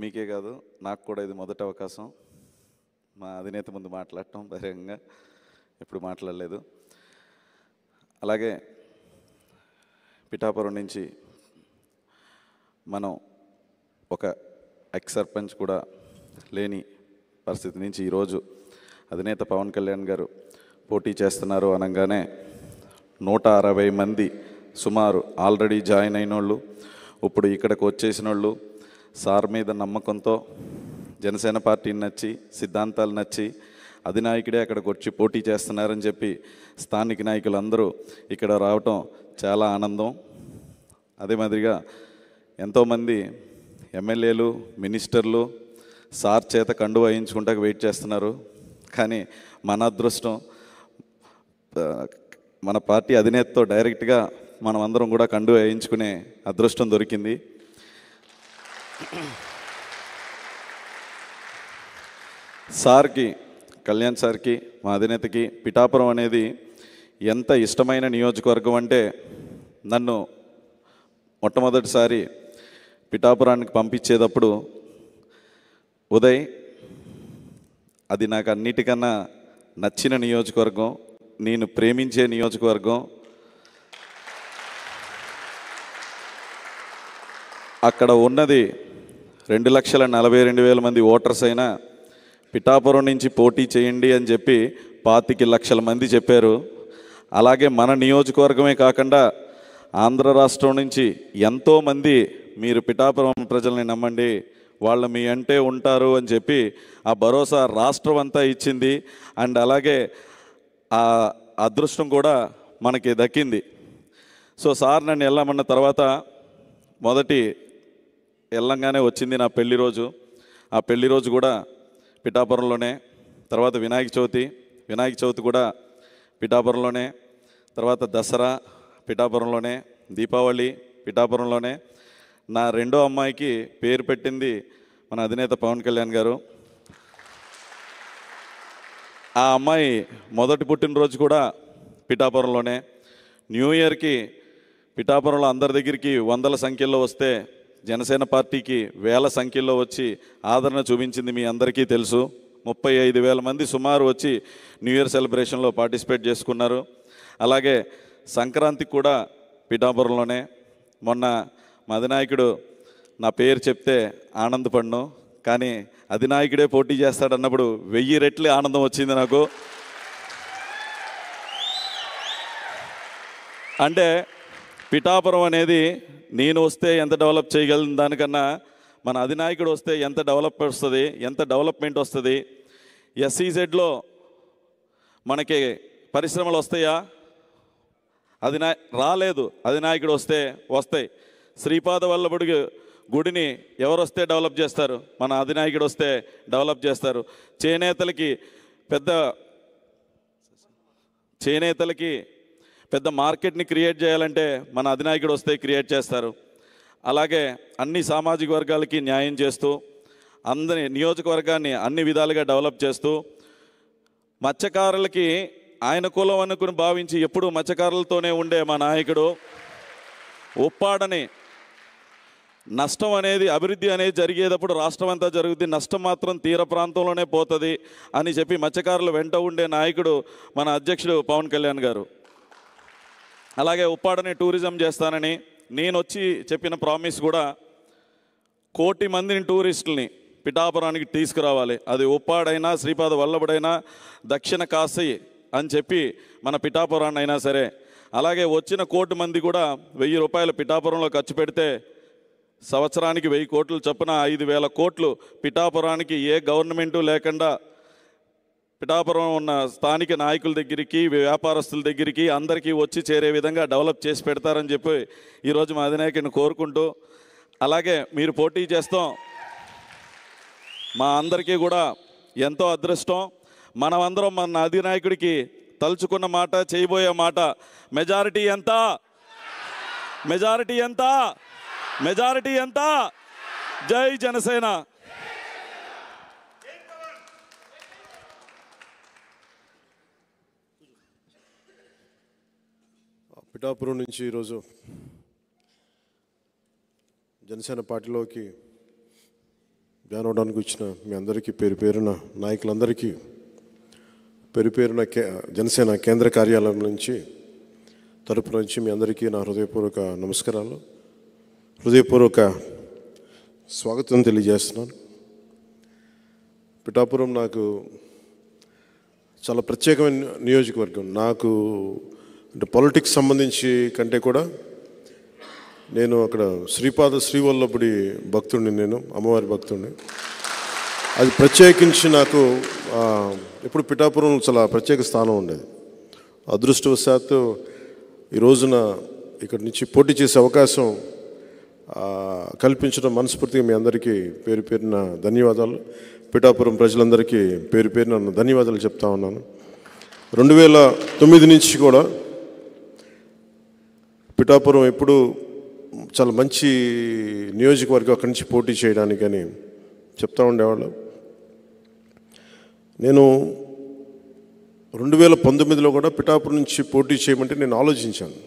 మీకే కాదు నాకు కూడా ఇది మొదటి అవకాశం. మా అధినేత ముందు మాట్లాడటం బహిరంగంగా ఎప్పుడు మాట్లాడలేదు. అలాగే పిఠాపురం నుంచి మనం ఒక ఎక్స్ సర్పంచ్ కూడా లేని పరిస్థితి నుంచి ఈరోజు అధినేత పవన్ కళ్యాణ్ గారు పోటీ చేస్తున్నారు అనగానే 160 మంది సుమారు ఆల్రెడీ జాయిన్ అయిన వాళ్ళు, ఇప్పుడు ఇక్కడికి వచ్చేసిన వాళ్ళు, సార్ మీద నమ్మకంతో జనసేన పార్టీని నచ్చి సిద్ధాంతాలు నచ్చి అధినాయకుడే అక్కడికి వచ్చి పోటీ చేస్తున్నారని చెప్పి స్థానిక నాయకులందరూ ఇక్కడ రావటం చాలా ఆనందం. అదే మాదిరిగా ఎంతోమంది ఎమ్మెల్యేలు, మినిస్టర్లు సార్ చేత కండువా వేయించుకుంటాక వెయిట్ చేస్తున్నారు. కానీ మన అదృష్టం మన పార్టీ అధినేతతో డైరెక్ట్గా మనం అందరం కూడా కండువా వేయించుకునే అదృష్టం దొరికింది. సార్కి, కళ్యాణ్ సార్కి, మా అధినేతకి పిఠాపురం అనేది ఎంత ఇష్టమైన నియోజకవర్గం అంటే, నన్ను మొట్టమొదటిసారి పిఠాపురానికి పంపించేటప్పుడు ఉదయ్, అది నాకు అన్నిటికన్నా నచ్చిన నియోజకవర్గం, నేను ప్రేమించే నియోజకవర్గం, అక్కడ ఉన్నది 2,42,000 మంది ఓటర్స్ అయినా పిఠాపురం నుంచి పోటీ చేయండి అని చెప్పి 25 లక్షల మంది చెప్పారు. అలాగే మన నియోజకవర్గమే కాకుండా ఆంధ్ర రాష్ట్రం నుంచి ఎంతోమంది మీరు పిఠాపురం ప్రజల్ని నమ్మండి, వాళ్ళు మీ అంటే ఉంటారు అని చెప్పి ఆ భరోసా రాష్ట్రం అంతా ఇచ్చింది. అండ్ అలాగే ఆ అదృష్టం కూడా మనకి దక్కింది. సో సార్ నన్ను వెళ్ళమన్న తర్వాత మొదటి వెళ్ళంగానే వచ్చింది నా పెళ్లి రోజు. ఆ పెళ్లి రోజు కూడా పిఠాపురంలోనే, తర్వాత వినాయక చవితి కూడా పిఠాపురంలోనే, తర్వాత దసరా పిఠాపురంలోనే, దీపావళి పిఠాపురంలోనే. నా రెండో అమ్మాయికి పేరు పెట్టింది మన అధినేత పవన్ కళ్యాణ్ గారు. ఆ అమ్మాయి మొదటి పుట్టినరోజు కూడా పిఠాపురంలోనే. న్యూ ఇయర్కి పిఠాపురంలో అందరి దగ్గరికి వందల సంఖ్యలో వస్తే జనసేన పార్టీకి వేల సంఖ్యలో వచ్చి ఆదరణ చూపించింది మీ అందరికీ తెలుసు. 35,000 మంది సుమారు వచ్చి న్యూ ఇయర్ సెలబ్రేషన్లో పార్టిసిపేట్ చేసుకున్నారు. అలాగే సంక్రాంతికి కూడా పిఠాపురంలోనే. మొన్న మా అధినాయకుడు నా పేరు చెప్తే ఆనందపడ్ను, కానీ అధినాయకుడే పోటీ చేస్తాడన్నప్పుడు 1000 రెట్లు ఆనందం వచ్చింది నాకు. అంటే పిఠాపురం అనేది నేను వస్తే ఎంత డెవలప్ చేయగలను దానికన్నా మన అధినాయకుడు వస్తే ఎంత డెవలప్మెంట్ వస్తుంది. SEZలో మనకి పరిశ్రమలు వస్తాయా? రాలేదు. అధినాయకుడు వస్తే వస్తాయి. శ్రీపాద వల్లభుడి గుడిని ఎవరు వస్తే డెవలప్ చేస్తారు? మన అధినాయకుడు వస్తే డెవలప్ చేస్తారు. చేనేతలకి పెద్ద మార్కెట్ని క్రియేట్ చేయాలంటే మన అధినాయకుడు వస్తే క్రియేట్ చేస్తారు. అలాగే అన్ని సామాజిక వర్గాలకి న్యాయం చేస్తూ అందరి నియోజకవర్గాన్ని అన్ని విధాలుగా డెవలప్ చేస్తూ మత్స్యకారులకి ఆయన కులం అనుకుని భావించి ఎప్పుడూ మత్స్యకారులతోనే ఉండే మా నాయకుడు ఉప్పాడని నష్టం అనేది, అభివృద్ధి అనేది జరిగేటప్పుడు రాష్ట్రం అంతా జరుగుతుంది, నష్టం మాత్రం తీర ప్రాంతంలోనే పోతుంది అని చెప్పి మత్స్యకారులు వెంట ఉండే నాయకుడు మన అధ్యక్షుడు పవన్ కళ్యాణ్ గారు. అలాగే ఉప్పాడని టూరిజం చేస్తానని నేను వచ్చి చెప్పిన ప్రామిస్ కూడా 1 కోటి మందిని టూరిస్టుల్ని పిఠాపురానికి తీసుకురావాలి. అది ఉప్పాడైనా, శ్రీపాద వల్లభుడైనా, దక్షిణ కాశీ అని చెప్పి మన పిఠాపురాన్ని అయినా సరే. అలాగే వచ్చిన 1 కోటి మంది కూడా 1000 రూపాయలు పిఠాపురంలో ఖర్చు పెడితే సంవత్సరానికి 1000 కోట్లు చొప్పున 5,000 కోట్లు పిఠాపురానికి ఏ గవర్నమెంటు లేకుండా పిఠాపురం ఉన్న స్థానిక నాయకుల దగ్గరికి, వ్యాపారస్తుల దగ్గరికి అందరికీ వచ్చి చేరే విధంగా డెవలప్ చేసి పెడతారని చెప్పి ఈరోజు మా అధినాయకుడిని కోరుకుంటూ, అలాగే మీరు పోటీ చేస్తాం మా అందరికీ కూడా ఎంతో అదృష్టం. మనమందరం మన అధినాయకుడికి తలుచుకున్న మాట, చేయబోయే మాట మెజారిటీ ఎంత? మెజారిటీ ఎంత? మెజారిటీ ఎంత? జై జనసేన. పిఠాపురం నుంచి ఈరోజు జనసేన పార్టీలోకి జాయిన్ వచ్చిన మీ అందరికీ పేరు పేరున నాయకులందరికీ పేరు పేరున జనసేన కేంద్ర కార్యాలయం నుంచి తరపు నుంచి మీ అందరికీ నా హృదయపూర్వక నమస్కారాలు, హృదయపూర్వక స్వాగతం తెలియజేస్తున్నాను. పిఠాపురం నాకు చాలా ప్రత్యేకమైన నియోజకవర్గం. నాకు అంటే పాలిటిక్స్ సంబంధించి కంటే కూడా నేను అక్కడ శ్రీవల్లభుడి భక్తుడిని, నేను అమ్మవారి భక్తుడిని. అది ప్రత్యేకించి నాకు ఎప్పుడు పిఠాపురం చాలా ప్రత్యేక స్థానం ఉండేది. అదృష్టవశాత్తు ఈ రోజున ఇక్కడి నుంచి పోటీ చేసే అవకాశం కల్పించడం మనస్ఫూర్తిగా మీ అందరికీ పేరు పేరున ధన్యవాదాలు. పిఠాపురం ప్రజలందరికీ పేరు పేరున ధన్యవాదాలు చెప్తా ఉన్నాను. 2009 నుంచి కూడా పిఠాపురం ఎప్పుడు చాలా మంచి నియోజకవర్గం, అక్కడి నుంచి పోటీ చేయడానికని చెప్తా ఉండేవాళ్ళు. నేను 2019లో కూడా పిఠాపురం నుంచి పోటీ చేయమంటే నేను ఆలోచించాను.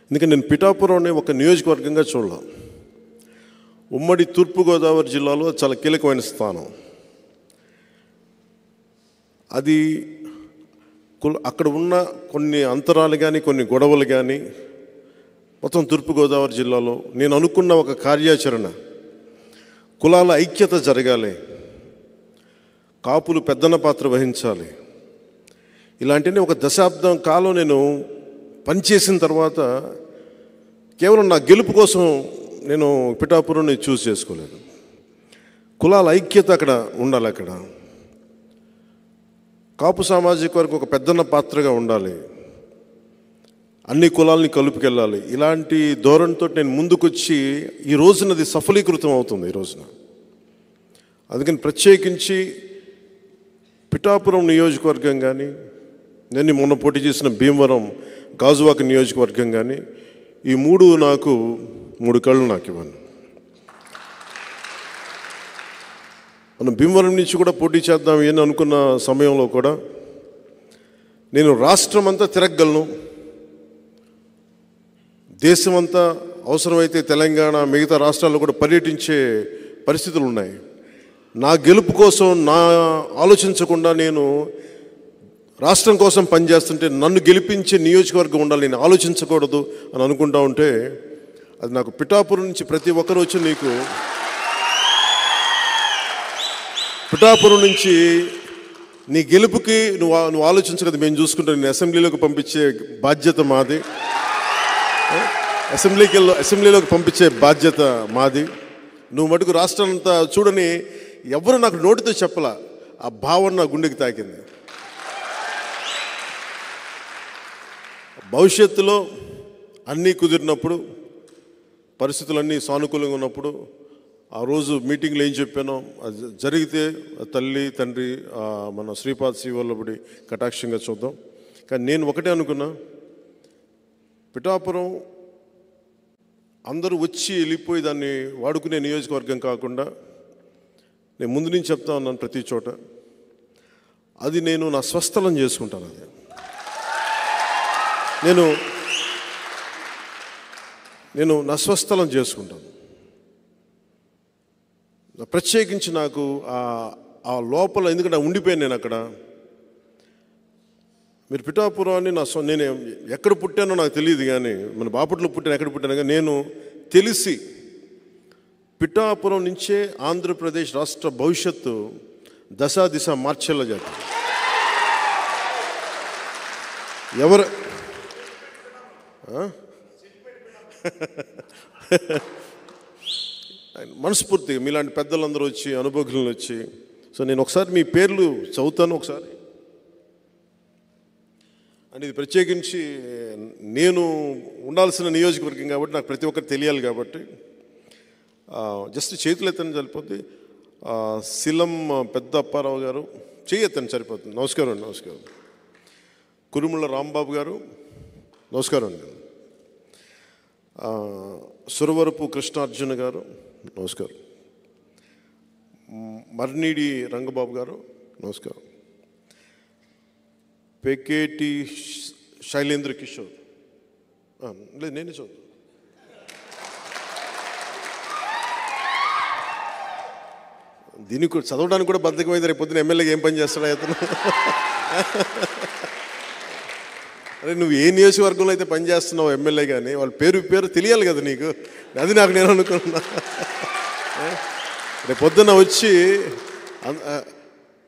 ఎందుకంటే నేను పిఠాపురం ఒక నియోజకవర్గంగా చూడాల. ఉమ్మడి తూర్పుగోదావరి జిల్లాలో చాలా కీలకమైన స్థానం అది. అక్కడ ఉన్న కొన్ని అంతరాలు కానీ కొన్ని గొడవలు కానీ మొత్తం తూర్పుగోదావరి జిల్లాలో నేను అనుకున్న ఒక కార్యాచరణ, కులాల ఐక్యత జరగాలి, కాపులు పెద్దన్న పాత్ర వహించాలి, ఇలాంటివి ఒక దశాబ్దం కాలం నేను పనిచేసిన తర్వాత కేవలం నా గెలుపు కోసం నేను పిఠాపురాన్ని చూస్ చేసుకోలేదు. కులాల ఐక్యత అక్కడ ఉండాలి, అక్కడ కాపు సామాజిక వర్గం ఒక పెద్దన్న పాత్రగా ఉండాలి, అన్ని కులాలని కలుపుకెళ్ళాలి. ఇలాంటి ధోరణితో నేను ముందుకొచ్చి ఈ రోజునది సఫలీకృతం అవుతుంది ఈ రోజున. అందుకని ప్రత్యేకించి పిఠాపురం నియోజకవర్గం కానీ, నేను మొన్న పోటీ చేసిన భీమవరం గాజువాక నియోజకవర్గం కానీ, ఈ నాకు 3 కళ్ళు నాకు ఇవ్వను. మనం భీమవరం నుంచి కూడా పోటీ చేద్దాం అని అనుకున్న సమయంలో కూడా నేను రాష్ట్రం అంతా తిరగలను, దేశమంతా అవసరమైతే తెలంగాణ మిగతా రాష్ట్రాల్లో కూడా పర్యటించే పరిస్థితులు ఉన్నాయి. నా గెలుపు కోసం నా ఆలోచించకుండా నేను రాష్ట్రం కోసం పనిచేస్తుంటే నన్ను గెలిపించే నియోజకవర్గం ఉండాలి, నేను ఆలోచించకూడదు అని అనుకుంటా ఉంటే అది నాకు పిఠాపురం నుంచి ప్రతి ఒక్కరు వచ్చి నీకు పిఠాపురం నుంచి నీ గెలుపుకి నువ్వు ఆలోచించకదు, మేము చూసుకుంటాం, నేను అసెంబ్లీలోకి పంపించే బాధ్యత మాది, అసెంబ్లీలోకి పంపించే బాధ్యత మాది. నువ్వు మటుకు రాష్ట్రం అంతా చూడని ఎవరు నాకు నోటితో చెప్పలా, ఆ భావన నా గుండెకి తాకింది. భవిష్యత్తులో అన్నీ కుదిరినప్పుడు, పరిస్థితులన్నీ సానుకూలంగా ఉన్నప్పుడు, ఆ రోజు మీటింగ్లో ఏం చెప్పానో అది జరిగితే తల్లి తండ్రి మన శ్రీవల్లభుడి కటాక్షంగా చూద్దాం. కానీ నేను ఒకటే అనుకున్నా, పిఠాపురం అందరూ వచ్చి వెళ్ళిపోయి దాన్ని వాడుకునే నియోజకవర్గం కాకుండా, నేను ముందు నుంచి చెప్తా ఉన్నాను ప్రతి చోట, అది నేను నా స్వస్థలం చేసుకుంటాను. అది నేను నా స్వస్థలం చేసుకుంటాను. ప్రత్యేకించి నాకు ఆ లోపల, ఎందుకంటే ఉండిపోయాను నేను అక్కడ. మీరు పిఠాపురాన్ని నేను ఎక్కడ పుట్టానో నాకు తెలియదు, కానీ మన బాపట్ల పుట్టాను, ఎక్కడ పుట్టాను కానీ నేను తెలిసి పిఠాపురం నుంచే ఆంధ్రప్రదేశ్ రాష్ట్ర భవిష్యత్తు దిశ మార్చేలా చేస్తాను. ఎవరు మనస్ఫూర్తిగా మీలాంటి పెద్దలందరూ వచ్చి, అనుభవజ్ఞులు వచ్చి, సో నేను ఒకసారి మీ పేర్లు చదువుతాను ఒకసారి. అండ్ ఇది ప్రత్యేకించి నేను ఉండాల్సిన నియోజకవర్గం కాబట్టి నాకు ప్రతి ఒక్కరు తెలియాలి కాబట్టి జస్ట్ చేతులు ఎత్తని సరిపోద్ది. శిలం పెద్ద అప్పారావు గారు చేయి ఎత్తని సరిపోతుంది. నమస్కారం అండి. నమస్కారం. కురుముళ్ళ రాంబాబు గారు నమస్కారం అండి. సురవరపు కృష్ణార్జున గారు నమస్కారం. మర్నీడి రంగబాబు గారు నమస్కారం. పెకేటి శైలేంద్ర కిషోర్, లేదు నేనే చదువు. దీనికి కూడా చదవడానికి కూడా బద్ధకమైంది. రేపు పొద్దున ఎమ్మెల్యేగా ఏం పని చేస్తాడా అతను? అరే నువ్వు ఏ నియోజకవర్గంలో అయితే పని చేస్తున్నావు ఎమ్మెల్యే, కానీ వాళ్ళ పేరు తెలియాలి కదా నీకు. అది నాకు నేను అనుకున్నా. రేపు పొద్దున్న వచ్చి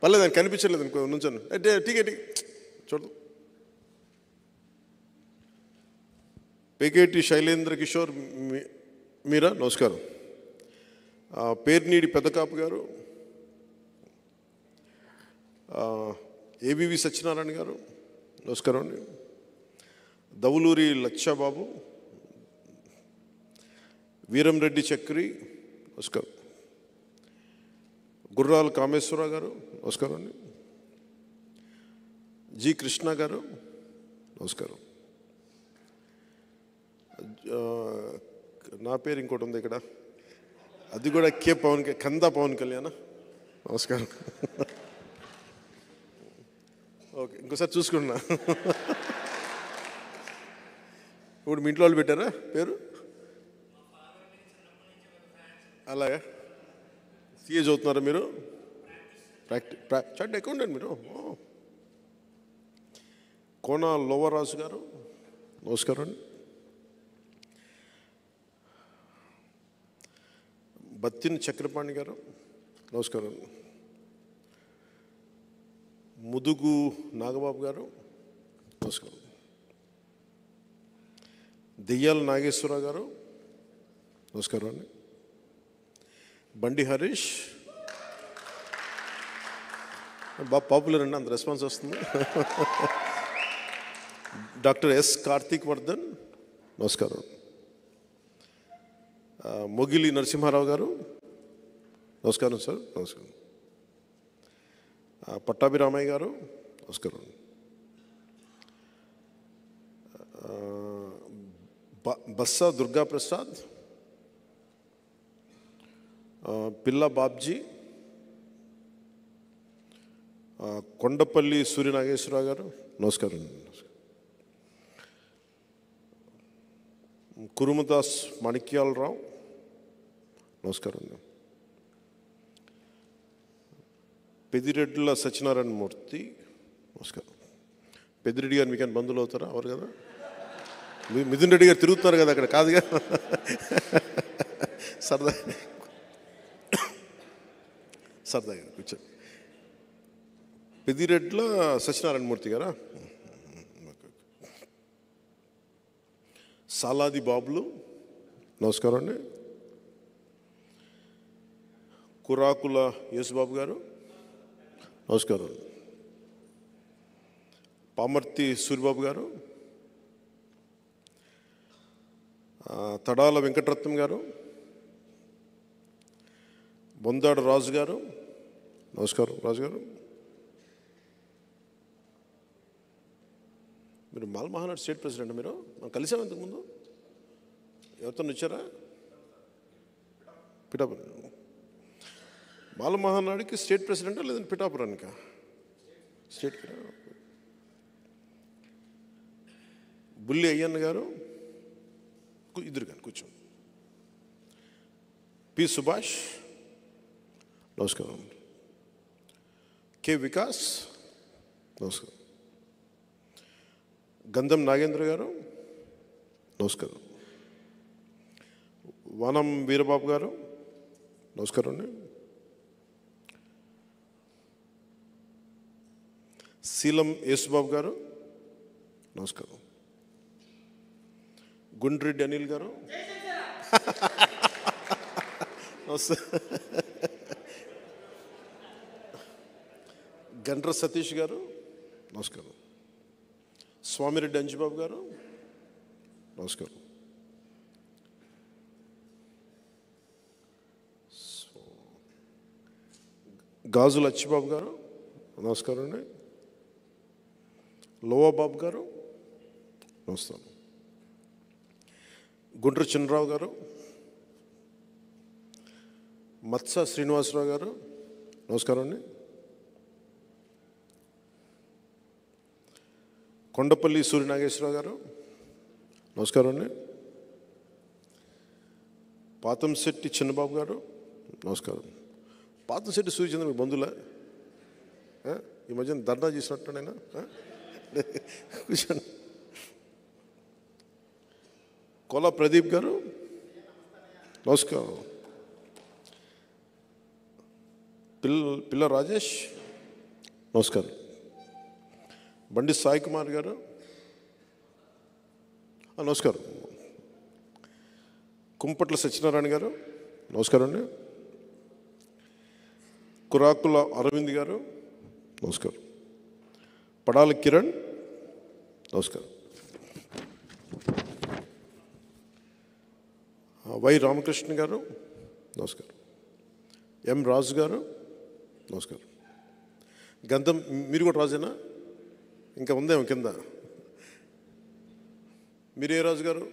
పర్లేదు ఆయన కనిపించలేదు అనుకో, నుంచాను టికెట్ చూడదు. పేకేటి శైలేంద్ర కిషోర్ మీరా, నమస్కారం. పేర్నీడి పెద్దకాపు గారు, ఏబీవి సత్యనారాయణ గారు, నమస్కారం అండి. దవులూరి లచ్చాబాబు, వీరంరెడ్డి చక్రి, నమస్కారం. గుర్రాల కామేశ్వరరావు గారు, నమస్కారం అండి. జి కృష్ణ గారు, నమస్కారం. నా పేరు ఇంకోటి ఉంది ఇక్కడ, అది కూడా కందా పవన్ కళ్యాణ్, నమస్కారం. ఓకే, ఇంకోసారి చూసుకున్నా. ఇప్పుడు మీ ఇంట్లో వాళ్ళు పెట్టారా పేరు? అలాగా సిఏ చదువుతున్నారా మీరు? చార్ట్ అకౌంటెంట్ మీరు? కోన లోవరాజు గారు, నమస్కారం అండి. బత్తిన చక్రపాణి గారు, నమస్కారం. ముదుగు నాగబాబు గారు, నమస్కారం. దెయ్యాల నాగేశ్వరరావు గారు, నమస్కారం అండి. బండి హరీష్, బాగా పాపులర్ అండి, అంత రెస్పాన్స్ వస్తుంది. డాక్టర్ ఎస్ కార్తీక్ వర్ధన్, నమస్కారం. మొగిలి నరసింహారావు గారు, నమస్కారం సార్, నమస్కారం. పట్టాభి రామయ్య గారు, నమస్కారం. బస్సా దుర్గాప్రసాద్, పిల్ల బాబ్జీ, కొండపల్లి సూర్యనాగేశ్వరరావు గారు, నమస్కారం. కురుమదాస్ మాణిక్యాలరావు, నమస్కారం. పెద్దిరెడ్డిల సత్యనారాయణ మూర్తి, నమస్కారం. పెద్దిరెడ్డి గారు మీకు బంధువులు అవుతారా? అవరు కదా. మిథున్ రెడ్డి గారు తిరుగుతున్నారు కదా అక్కడ, కాదుగా. సరదాగా కూర్చో. పెద్దిరెడ్ల సత్యనారాయణ మూర్తి గారా? సాలాది బాబులు, నమస్కారం అండి. కురాకుల యేసుబాబు గారు, నమస్కారం. పామర్తి సూరిబాబు గారు, తడాల వెంకటరత్నం గారు, బొందాడు రాజు గారు, నమస్కారం. రాజు గారు, మీరు మాల్ మహానాడు స్టేట్ ప్రెసిడెంట్. మీరు మనం కలిసాం ఇంతకుముందు, ఎవరితో వచ్చారా? పిఠాపురం మాల మహానాడుకి స్టేట్ ప్రెసిడెంటా లేదంటే పిఠాపురానికా? స్టేట్. బుల్లి అయ్యన్న గారు, ఇద్దరు కానీ కూర్చో. పి సుభాష్, నమస్కారం. కె వికాస్, నమస్కారం. గంధం నాగేంద్ర గారు, నమస్కారం. వనం వీరబాబు గారు, నమస్కారం అండి. శీలం యేసుబాబు గారు, నమస్కారం. గుండ్రెడ్డి అనిల్ గారు, నమస్తే. గండ్ర సతీష్ గారు, నమస్కారం. స్వామిరెడ్డి అంజుబాబు గారు, నమస్కారం. గాజుల అచ్చిబాబు గారు, నమస్కారం అండి. లోవాబాబు గారు, నమస్కారం. గుండ్ర చిన్నరావు గారు, మత్స శ్రీనివాసరావు గారు, నమస్కారం అండి. కొండపల్లి సూర్యనాగేశ్వరరావు గారు, నమస్కారం అండి. పాతంశెట్టి చిన్నబాబు గారు, నమస్కారం. పాతంశెట్టి సూర్యచంద్ర మీ బంధువులా? ఈ మధ్యన ధర్నా చేసినట్టు నేను కూర్చోండి. కొల ప్రదీప్ గారు నమస్కారం. పిల్ల రాజేష్ నమస్కారం. బండి సాయి కుమార్ గారు నమస్కారం. కుంపట్ల సత్యనారాయణ గారు నమస్కారం అండి. కురాకుల అరవింద్ గారు నమస్కారం. పడాల కిరణ్ నమస్కారం. వై రామకృష్ణ గారు నమస్కారం. ఎం రాజు గారు నమస్కారం. గంధం మీరు కూడా రాజేనా? ఇంకా ఉందేమో కింద. మీరే రాజు గారు?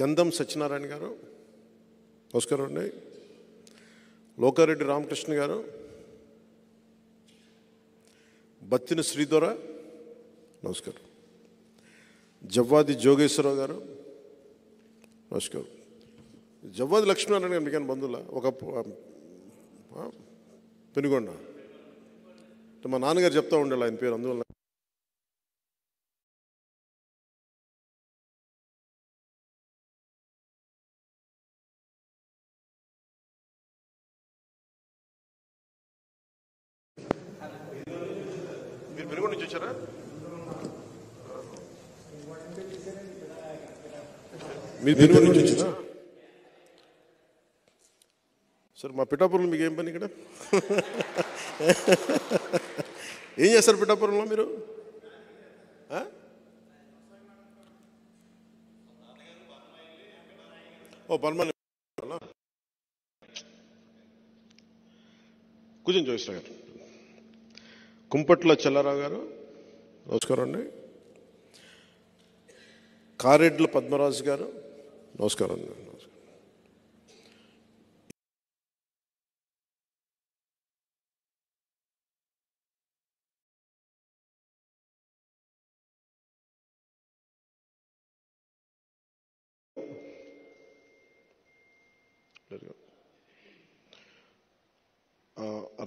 గంధం సత్యనారాయణ గారు నమస్కారం అండి. లోకారెడ్డి రామకృష్ణ గారు, బత్తిన శ్రీధర నమస్కారం. జవ్వాది జోగేశ్వరరావు గారు నమస్కారం. జవ్వాది లక్ష్మీనారాయణ గారు మీకైనా బంధువులా? ఒక పెనుగొండ మా నాన్నగారు చెప్తా ఉండాలి ఆయన పేరు, అందువల్ల మీరు పెనుగొండ నుంచి వచ్చారా? మీరు పెనుగొండ నుంచి వచ్చారా? సార్ మా పిఠాపురంలో మీకు ఏం పని ఇక్కడ? ఏం చేస్తారు పిఠాపురంలో మీరు? ఓ పర్మనెంట్. కూర్చొని జోగిశ్రావు గారు. కుంపట్ల చెల్లారావు గారు నమస్కారం అండి. కారెడ్ల పద్మరాజు గారు నమస్కారం అండి.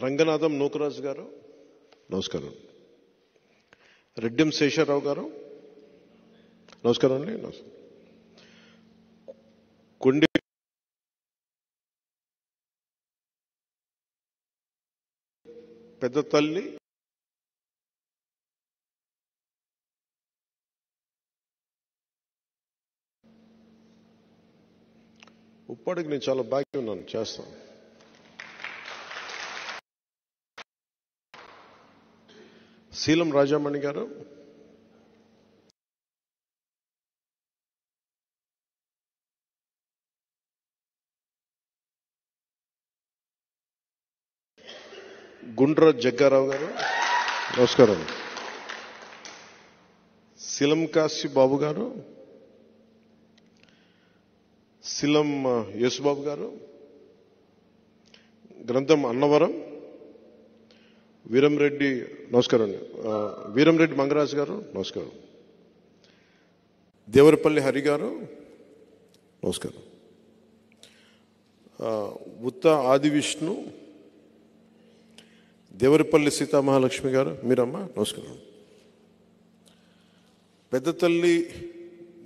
రంగనాథం నూకరాజు గారు నమస్కారం. రెడ్డెం శేషారావు గారు నమస్కారం అండి. నమస్కారం. కొండి పెద్ద తల్లి ఉప్పాడికి నేను చాలా బాకీ ఉన్నాను, చేస్తాను. శీలం రాజామణి గారు, గుండ్ర జగ్గారావు గారు నమస్కారం. శిలం కాశీ బాబు గారు, శిలం యేసుబాబు గారు, గ్రంథం అన్నవరం వీరంరెడ్డి నమస్కారం అండి. వీరంరెడ్డి మంగరాజు గారు నమస్కారం. దేవరపల్లి హరి గారు నమస్కారం. ఉత్త ఆది విష్ణు, దేవరపల్లి సీతామహాలక్ష్మి గారు మీరమ్మా నమస్కారం. పెద్ద తల్లి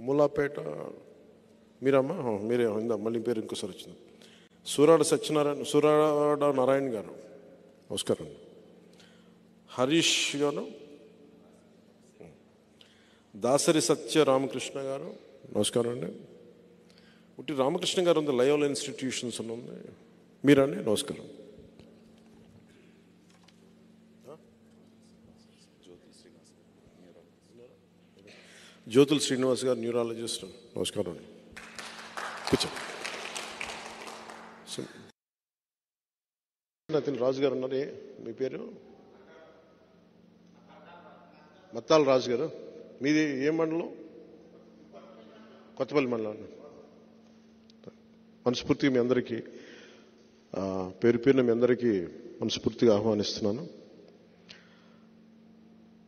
మూలాపేట మీరమ్మా మీరే ఇందా మళ్ళీ పేరు ఇంకోసారి వచ్చింది. సూరాడ నారాయణ గారు నమస్కారం. హరీష్ గారు, దాసరి సత్య రామకృష్ణ గారు నమస్కారం అండి. ఒకటి రామకృష్ణ గారు ఉంది, లయోలా ఇన్స్టిట్యూషన్స్ ఉంది మీరండి నమస్కారం. జ్యోతుల్ శ్రీనివాస్ గారు న్యూరాలజిస్ట్ నమస్కారం అండి. కూర్చో. అతను రాజు గారు ఉన్నారు, మీ పేరు? మత్తాల రాజు గారు. మీది ఏ మండలం? కొత్తపల్లి మండలం. మనస్ఫూర్తిగా మీ అందరికీ పేరు పేరున మీ అందరికీ మనస్ఫూర్తిగా ఆహ్వానిస్తున్నాను.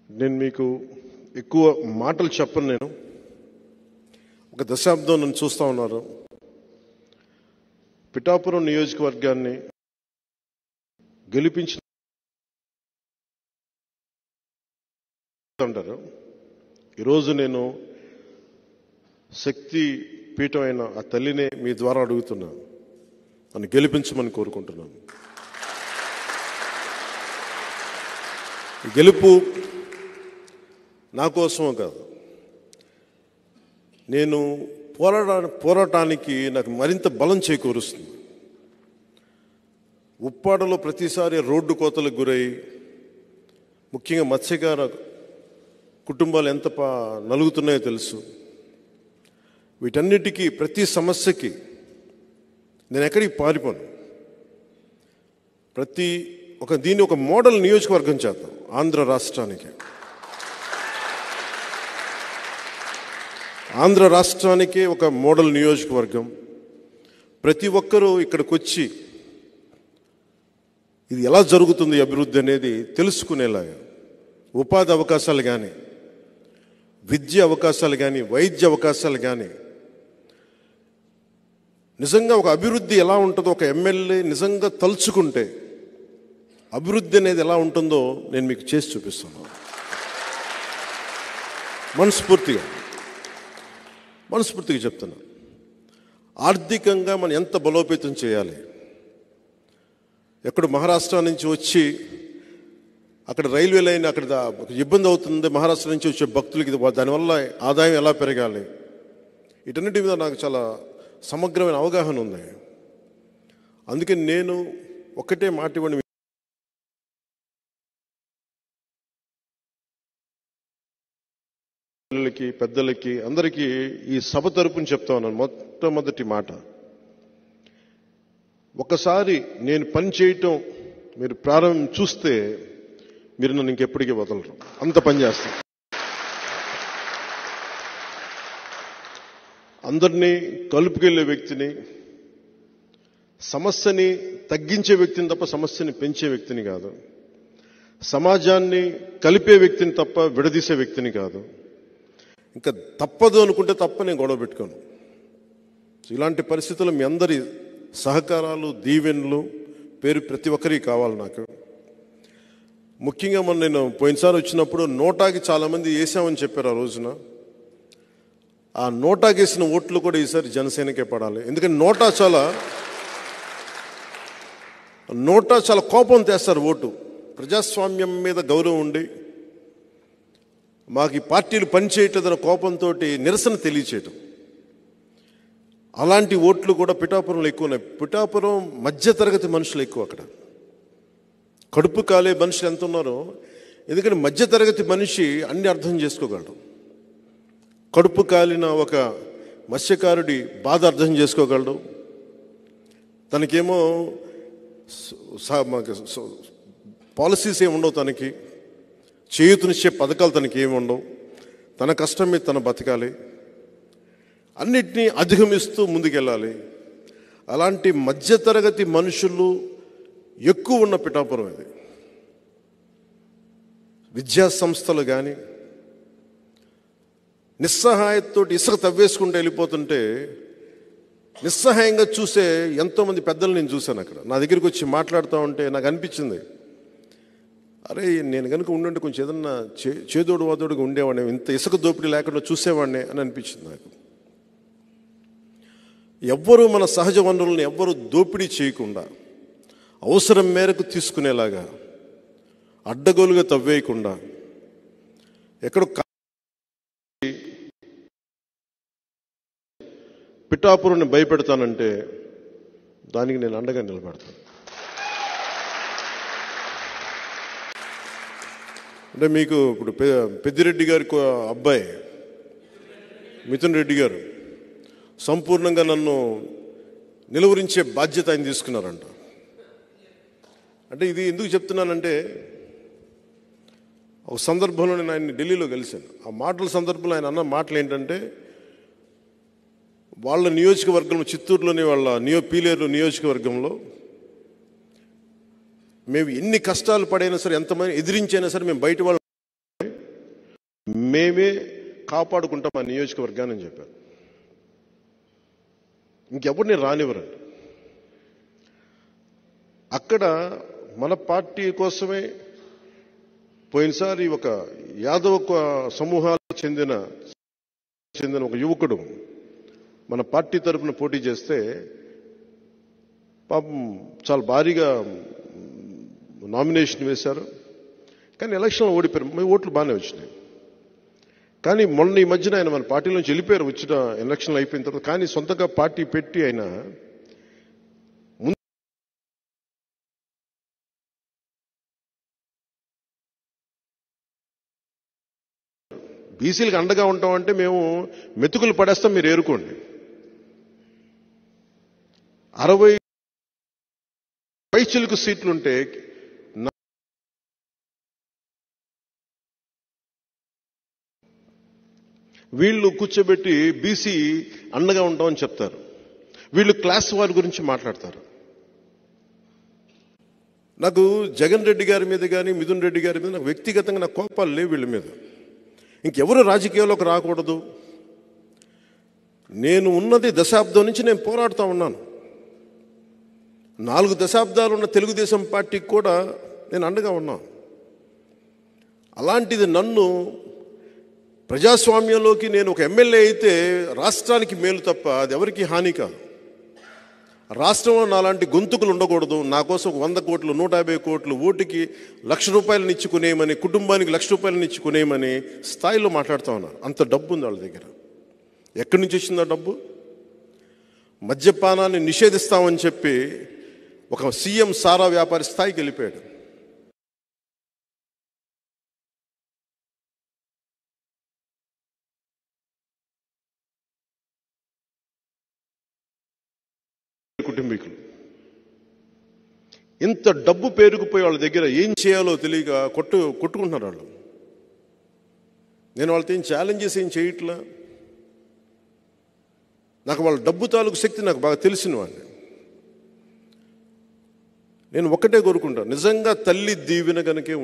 నేను మీకు ఎక్కువ మాటలు చెప్పను. ఒక దశాబ్దం నన్ను చూస్తూ ఉన్నారు. పిఠాపురం నియోజకవర్గాన్ని గెలిపించిన అంటారు. ఈరోజు నేను శక్తి పీఠమైన ఆ తల్లినే మీ ద్వారా అడుగుతున్నాను, నన్ను గెలిపించమని కోరుకుంటున్నాను. గెలుపు నా కోసమో కాదు, నేను పోరాటానికి నాకు మరింత బలం చేకూరుస్తుంది. ఉప్పాడలో ప్రతిసారి రోడ్డు కోతలకు గురై ముఖ్యంగా మత్స్యకార కుటుంబాలు ఎంత నలుగుతున్నాయో తెలుసు. వీటన్నిటికీ ప్రతి సమస్యకి నేను ఎక్కడికి పారిపోను. దీన్ని ఒక మోడల్ నియోజకవర్గం చేద్దాం ఆంధ్ర రాష్ట్రానికి. ఆంధ్ర రాష్ట్రానికే ఒక మోడల్ నియోజకవర్గం. ప్రతి ఒక్కరూ ఇక్కడికి వచ్చి ఇది ఎలా జరుగుతుంది అభివృద్ధి అనేది తెలుసుకునేలాగా ఉపాధి అవకాశాలు కానీ, విద్య అవకాశాలు కానీ, వైద్య అవకాశాలు కానీ, నిజంగా ఒక అభివృద్ధి ఎలా ఉంటుందో ఒక ఎమ్మెల్యే నిజంగా తలుచుకుంటే అభివృద్ధి అనేది ఎలా ఉంటుందో నేను మీకు చేసి చూపిస్తాను. మనస్ఫూర్తిగా చెప్తున్నా. ఆర్థికంగా మనం ఎంత బలోపేతం చేయాలి. ఎక్కడ మహారాష్ట్ర నుంచి వచ్చి అక్కడ రైల్వే లైన్ అక్కడ ఇబ్బంది అవుతుంది, మహారాష్ట్ర నుంచి వచ్చే భక్తులకి దానివల్ల ఆదాయం ఎలా పెరగాలి, వీటన్నిటి మీద నాకు చాలా సమగ్రమైన అవగాహన ఉంది. అందుకే నేను ఒకటే మాట ఇవ్వండి, పిల్లలకి పెద్దలకి అందరికీ ఈ సభ తరపున చెప్తా ఉన్నాను. మొట్టమొదటి మాట, ఒకసారి నేను పని చేయటం మీరు ప్రారంభం చూస్తే మీరు నన్ను ఇంకెప్పటికీ వదలరు, అంత పని చేస్తాను. అందరినీ కలుపుకెళ్ళే వ్యక్తిని, సమస్యని తగ్గించే వ్యక్తిని తప్ప సమస్యని పెంచే వ్యక్తిని కాదు. సమాజాన్ని కలిపే వ్యక్తిని తప్ప విడదీసే వ్యక్తిని కాదు. ఇంకా తప్పదు అనుకుంటే తప్ప నేను గొడవ పెట్టుకోను. ఇలాంటి పరిస్థితుల్లో మీ అందరి సహకారాలు, దీవెనలు పేరు ప్రతి ఒక్కరికి కావాలి నాకు. ముఖ్యంగా నేను పోయినసారి వచ్చినప్పుడు నోటాకి చాలామంది వేసామని చెప్పారు. ఆ రోజున ఆ నోటాకి వేసిన ఓట్లు కూడా ఈసారి జనసేనకే పడాలి. ఎందుకంటే నోటా చాలా కోపం తెస్తారు ఓటు. ప్రజాస్వామ్యం మీద గౌరవం ఉండి మాకు ఈ పార్టీలు పనిచేయట్లేదన్న కోపంతో నిరసన తెలియచేయటం, అలాంటి ఓట్లు కూడా పిఠాపురంలో ఎక్కువ ఉన్నాయి. పిఠాపురం మధ్యతరగతి మనుషులు ఎక్కువ. అక్కడ కడుపు కాలే మనుషులు ఎంత ఉన్నారో, ఎందుకంటే మధ్యతరగతి మనిషి అన్ని అర్థం చేసుకోగలడు. కడుపు కాలిన ఒక మత్స్యకారుడి బాధ అర్థం చేసుకోగలడు. తనకేమో పాలసీస్ ఏమి ఉండవు, తనకి చేయూతనిచ్చే పథకాలు తనకి ఏమి ఉండవు. తన కష్టం మీద తన బతకాలి, అన్నిటినీ అధిగమిస్తూ ముందుకెళ్ళాలి. అలాంటి మధ్యతరగతి మనుషులు ఎక్కువ ఉన్న పిఠాపురం ఇది. విద్యా సంస్థలు కానీ నిస్సహాయంతో ఇసుక తవ్వేసుకుంటూ వెళ్ళిపోతుంటే నిస్సహాయంగా చూసే ఎంతోమంది పెద్దలు నేను చూశాను. అక్కడ నా దగ్గరికి వచ్చి మాట్లాడుతూ ఉంటే నాకు అనిపించింది, అరే నేను కనుక ఉండుంటే కొంచెం ఏదన్నా చేదోడు వాదోడుగా ఉండేవాడిని, ఇంత ఇసుక దోపిడీ లేకుండా చూసేవాడిని అని అనిపించింది నాకు. ఎవ్వరూ మన సహజ వనరులను ఎవ్వరూ దోపిడీ చేయకుండా అవసరం మేరకు తీసుకునేలాగా, అడ్డగోలుగా తవ్వేయకుండా, ఎక్కడో పిఠాపురాన్ని భయపెడతానంటే దానికి నేను అండగా నిలబడతాను. అంటే మీకు ఇప్పుడు పెద్దిరెడ్డి గారి అబ్బాయి మిథున్ రెడ్డి గారు సంపూర్ణంగా నన్ను నిలువరించే బాధ్యత ఆయన తీసుకున్నారంట. అంటే ఇది ఎందుకు చెప్తున్నానంటే, ఒక సందర్భంలో నేను ఆయన్ని ఢిల్లీలో కలిశాను. ఆ మాటల సందర్భంలో ఆయన అన్న మాటలు ఏంటంటే, వాళ్ళ నియోజకవర్గంలో చిత్తూరులోని వాళ్ళ పీలేరు నియోజకవర్గంలో మేము ఎన్ని కష్టాలు పడైనా సరే, ఎంతమంది ఎదిరించైనా సరే మేము బయట వాళ్ళు మేమే కాపాడుకుంటాం ఆ నియోజకవర్గాన్ని అని చెప్పారు. ఇంకెవరిని రానివ్వరండి. అక్కడ మన పార్టీ కోసమే పోయినసారి ఒక యాదవ సమూహాలకు చెందిన ఒక యువకుడు మన పార్టీ తరఫున పోటీ చేస్తే పాపం చాలా భారీగా నామినేషన్ వేశారు. కానీ ఎలక్షన్లో ఓడిపోయారు. మీ ఓట్లు బాగానే వచ్చినాయి. కానీ మొన్న ఈ మధ్యన ఆయన మన పార్టీ నుంచి వెళ్ళిపోయారు వచ్చిన ఎలక్షన్లు అయిపోయిన తర్వాత. కానీ సొంతగా పార్టీ పెట్టి ఆయన బీసీలకు అండగా ఉంటామంటే మేము మెతుకులు పడేస్తాం, మీరు ఏరుకోండి. 60 పైచిలకు సీట్లుంటే వీళ్ళు కూర్చోబెట్టి బీసీ అండగా ఉంటామని చెప్తారు. వీళ్ళు క్లాస్ వారి గురించి మాట్లాడతారు. నాకు జగన్ రెడ్డి గారి మీద కానీ మిథున్ రెడ్డి గారి మీద నాకు వ్యక్తిగతంగా నాకు కోపాలు లేవు వీళ్ళ మీద. ఇంకెవరు రాజకీయాల్లోకి రాకూడదు. నేను ఉన్నది దశాబ్దం నుంచి నేను పోరాడుతూ ఉన్నాను. 4 దశాబ్దాలు ఉన్న తెలుగుదేశం పార్టీకి కూడా నేను అండగా ఉన్నాను. అలాంటిది నన్ను ప్రజాస్వామ్యంలోకి నేను ఒక ఎమ్మెల్యే అయితే రాష్ట్రానికి మేలు తప్ప అది ఎవరికి హాని కాదు. రాష్ట్రంలో నాలాంటి గొంతుకులు ఉండకూడదు. నా కోసం 100 కోట్లు 150 కోట్లు ఓటుకి ₹1,00,000 ఇచ్చుకునేయమని, కుటుంబానికి ₹1,00,000 ఇచ్చుకునేయమని స్థాయిలో మాట్లాడుతూ ఉన్నారు. అంత డబ్బు ఉంది వాళ్ళ దగ్గర. ఎక్కడి నుంచి వచ్చిందా డబ్బు? మద్యపానాన్ని నిషేధిస్తామని చెప్పి ఒక సీఎం సారా వ్యాపారి స్థాయికి వెళ్ళిపోయాడు. కుటుంబీకులు ఇంత డబ్బు పేరుకుపోయి వాళ్ళ దగ్గర ఏం చేయాలో తెలియక కొట్టుకుంటున్నారు వాళ్ళు. నేను వాళ్ళతో ఏం ఛాలెంజెస్ ఏం చేయట్లా. నాకు వాళ్ళ డబ్బు తాలూకు శక్తి నాకు బాగా తెలిసిన వాడిని. నేను ఒక్కటే కోరుకుంటాను, నిజంగా తల్లి దీవెన కనుకే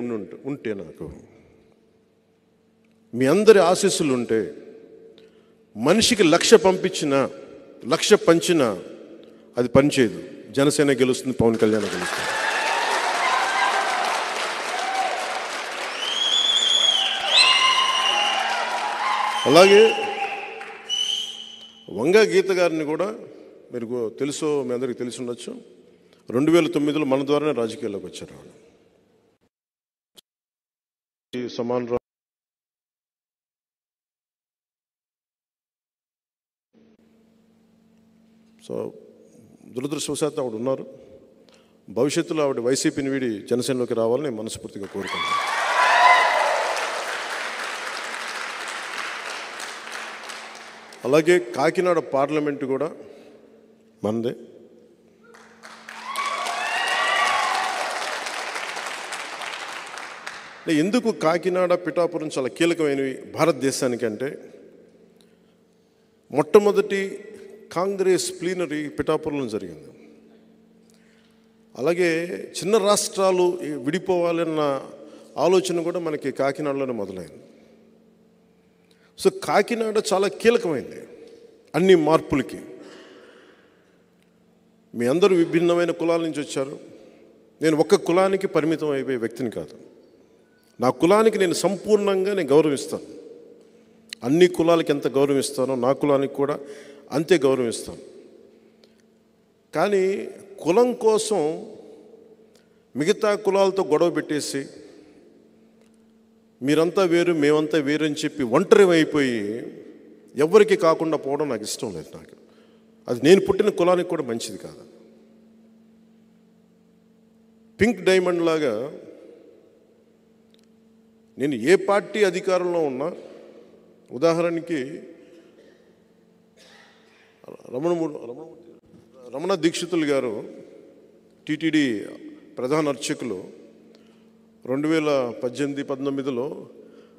ఉంటే నాకు మీ అందరి ఆశీస్సులు ఉంటే మనిషికి 1,00,000 పంపించినా 1,00,000 పంచినా అది పనిచేయదు. జనసేన గెలుస్తుంది, పవన్ కళ్యాణ్ గెలుస్తుంది. అలాగే వంగ గీత గారిని కూడా మీరు తెలుసో మీ అందరికీ తెలిసి ఉండొచ్చు. 2009లో మన ద్వారానే రాజకీయాల్లోకి వచ్చారు. సమాన్ రావు సో దురదృష్టవశాత్తు ఆవిడ ఉన్నారు. భవిష్యత్తులో ఆవిడ వైసీపీని వీడి జనసేనలోకి రావాలని నేను మనస్ఫూర్తిగా కోరుకుంటున్నాను. అలాగే కాకినాడ పార్లమెంటు కూడా మనదే. ఎందుకు కాకినాడ పిఠాపురం చాలా కీలకమైనవి భారతదేశానికి అంటే, మొట్టమొదటి కాంగ్రెస్ ప్లీనరీ పిఠాపురంలో జరిగింది. అలాగే చిన్న రాష్ట్రాలు విడిపోవాలన్న ఆలోచన కూడా మనకి కాకినాడలోనే మొదలైంది. సో కాకినాడ చాలా కీలకమైంది అన్ని మార్పులకి. మీ అందరూ విభిన్నమైన కులాల నుంచి వచ్చారు. నేను ఒక్క కులానికి పరిమితం అయిపోయే వ్యక్తిని కాదు. నా కులానికి నేను సంపూర్ణంగా గౌరవిస్తాను. అన్ని కులాలకి ఎంత గౌరవిస్తానో నా కులానికి కూడా అంతే గౌరవిస్తాను. కానీ కులం కోసం మిగతా కులాలతో గొడవ పెట్టేసి మీరంతా వేరు మేమంతా వేరు అని చెప్పి ఒంటరి అయిపోయి ఎవరికి కాకుండా పోవడం నాకు ఇష్టం లేదు. నాకు అది నేను పుట్టిన కులానికి కూడా మంచిది కాదు. పింక్ డైమండ్ లాగా నేను ఏ పార్టీ అధికారంలో ఉన్నా, ఉదాహరణకి రమణ దీక్షితులు గారు టీటీడీ ప్రధాన అర్చకులు 2018-19లో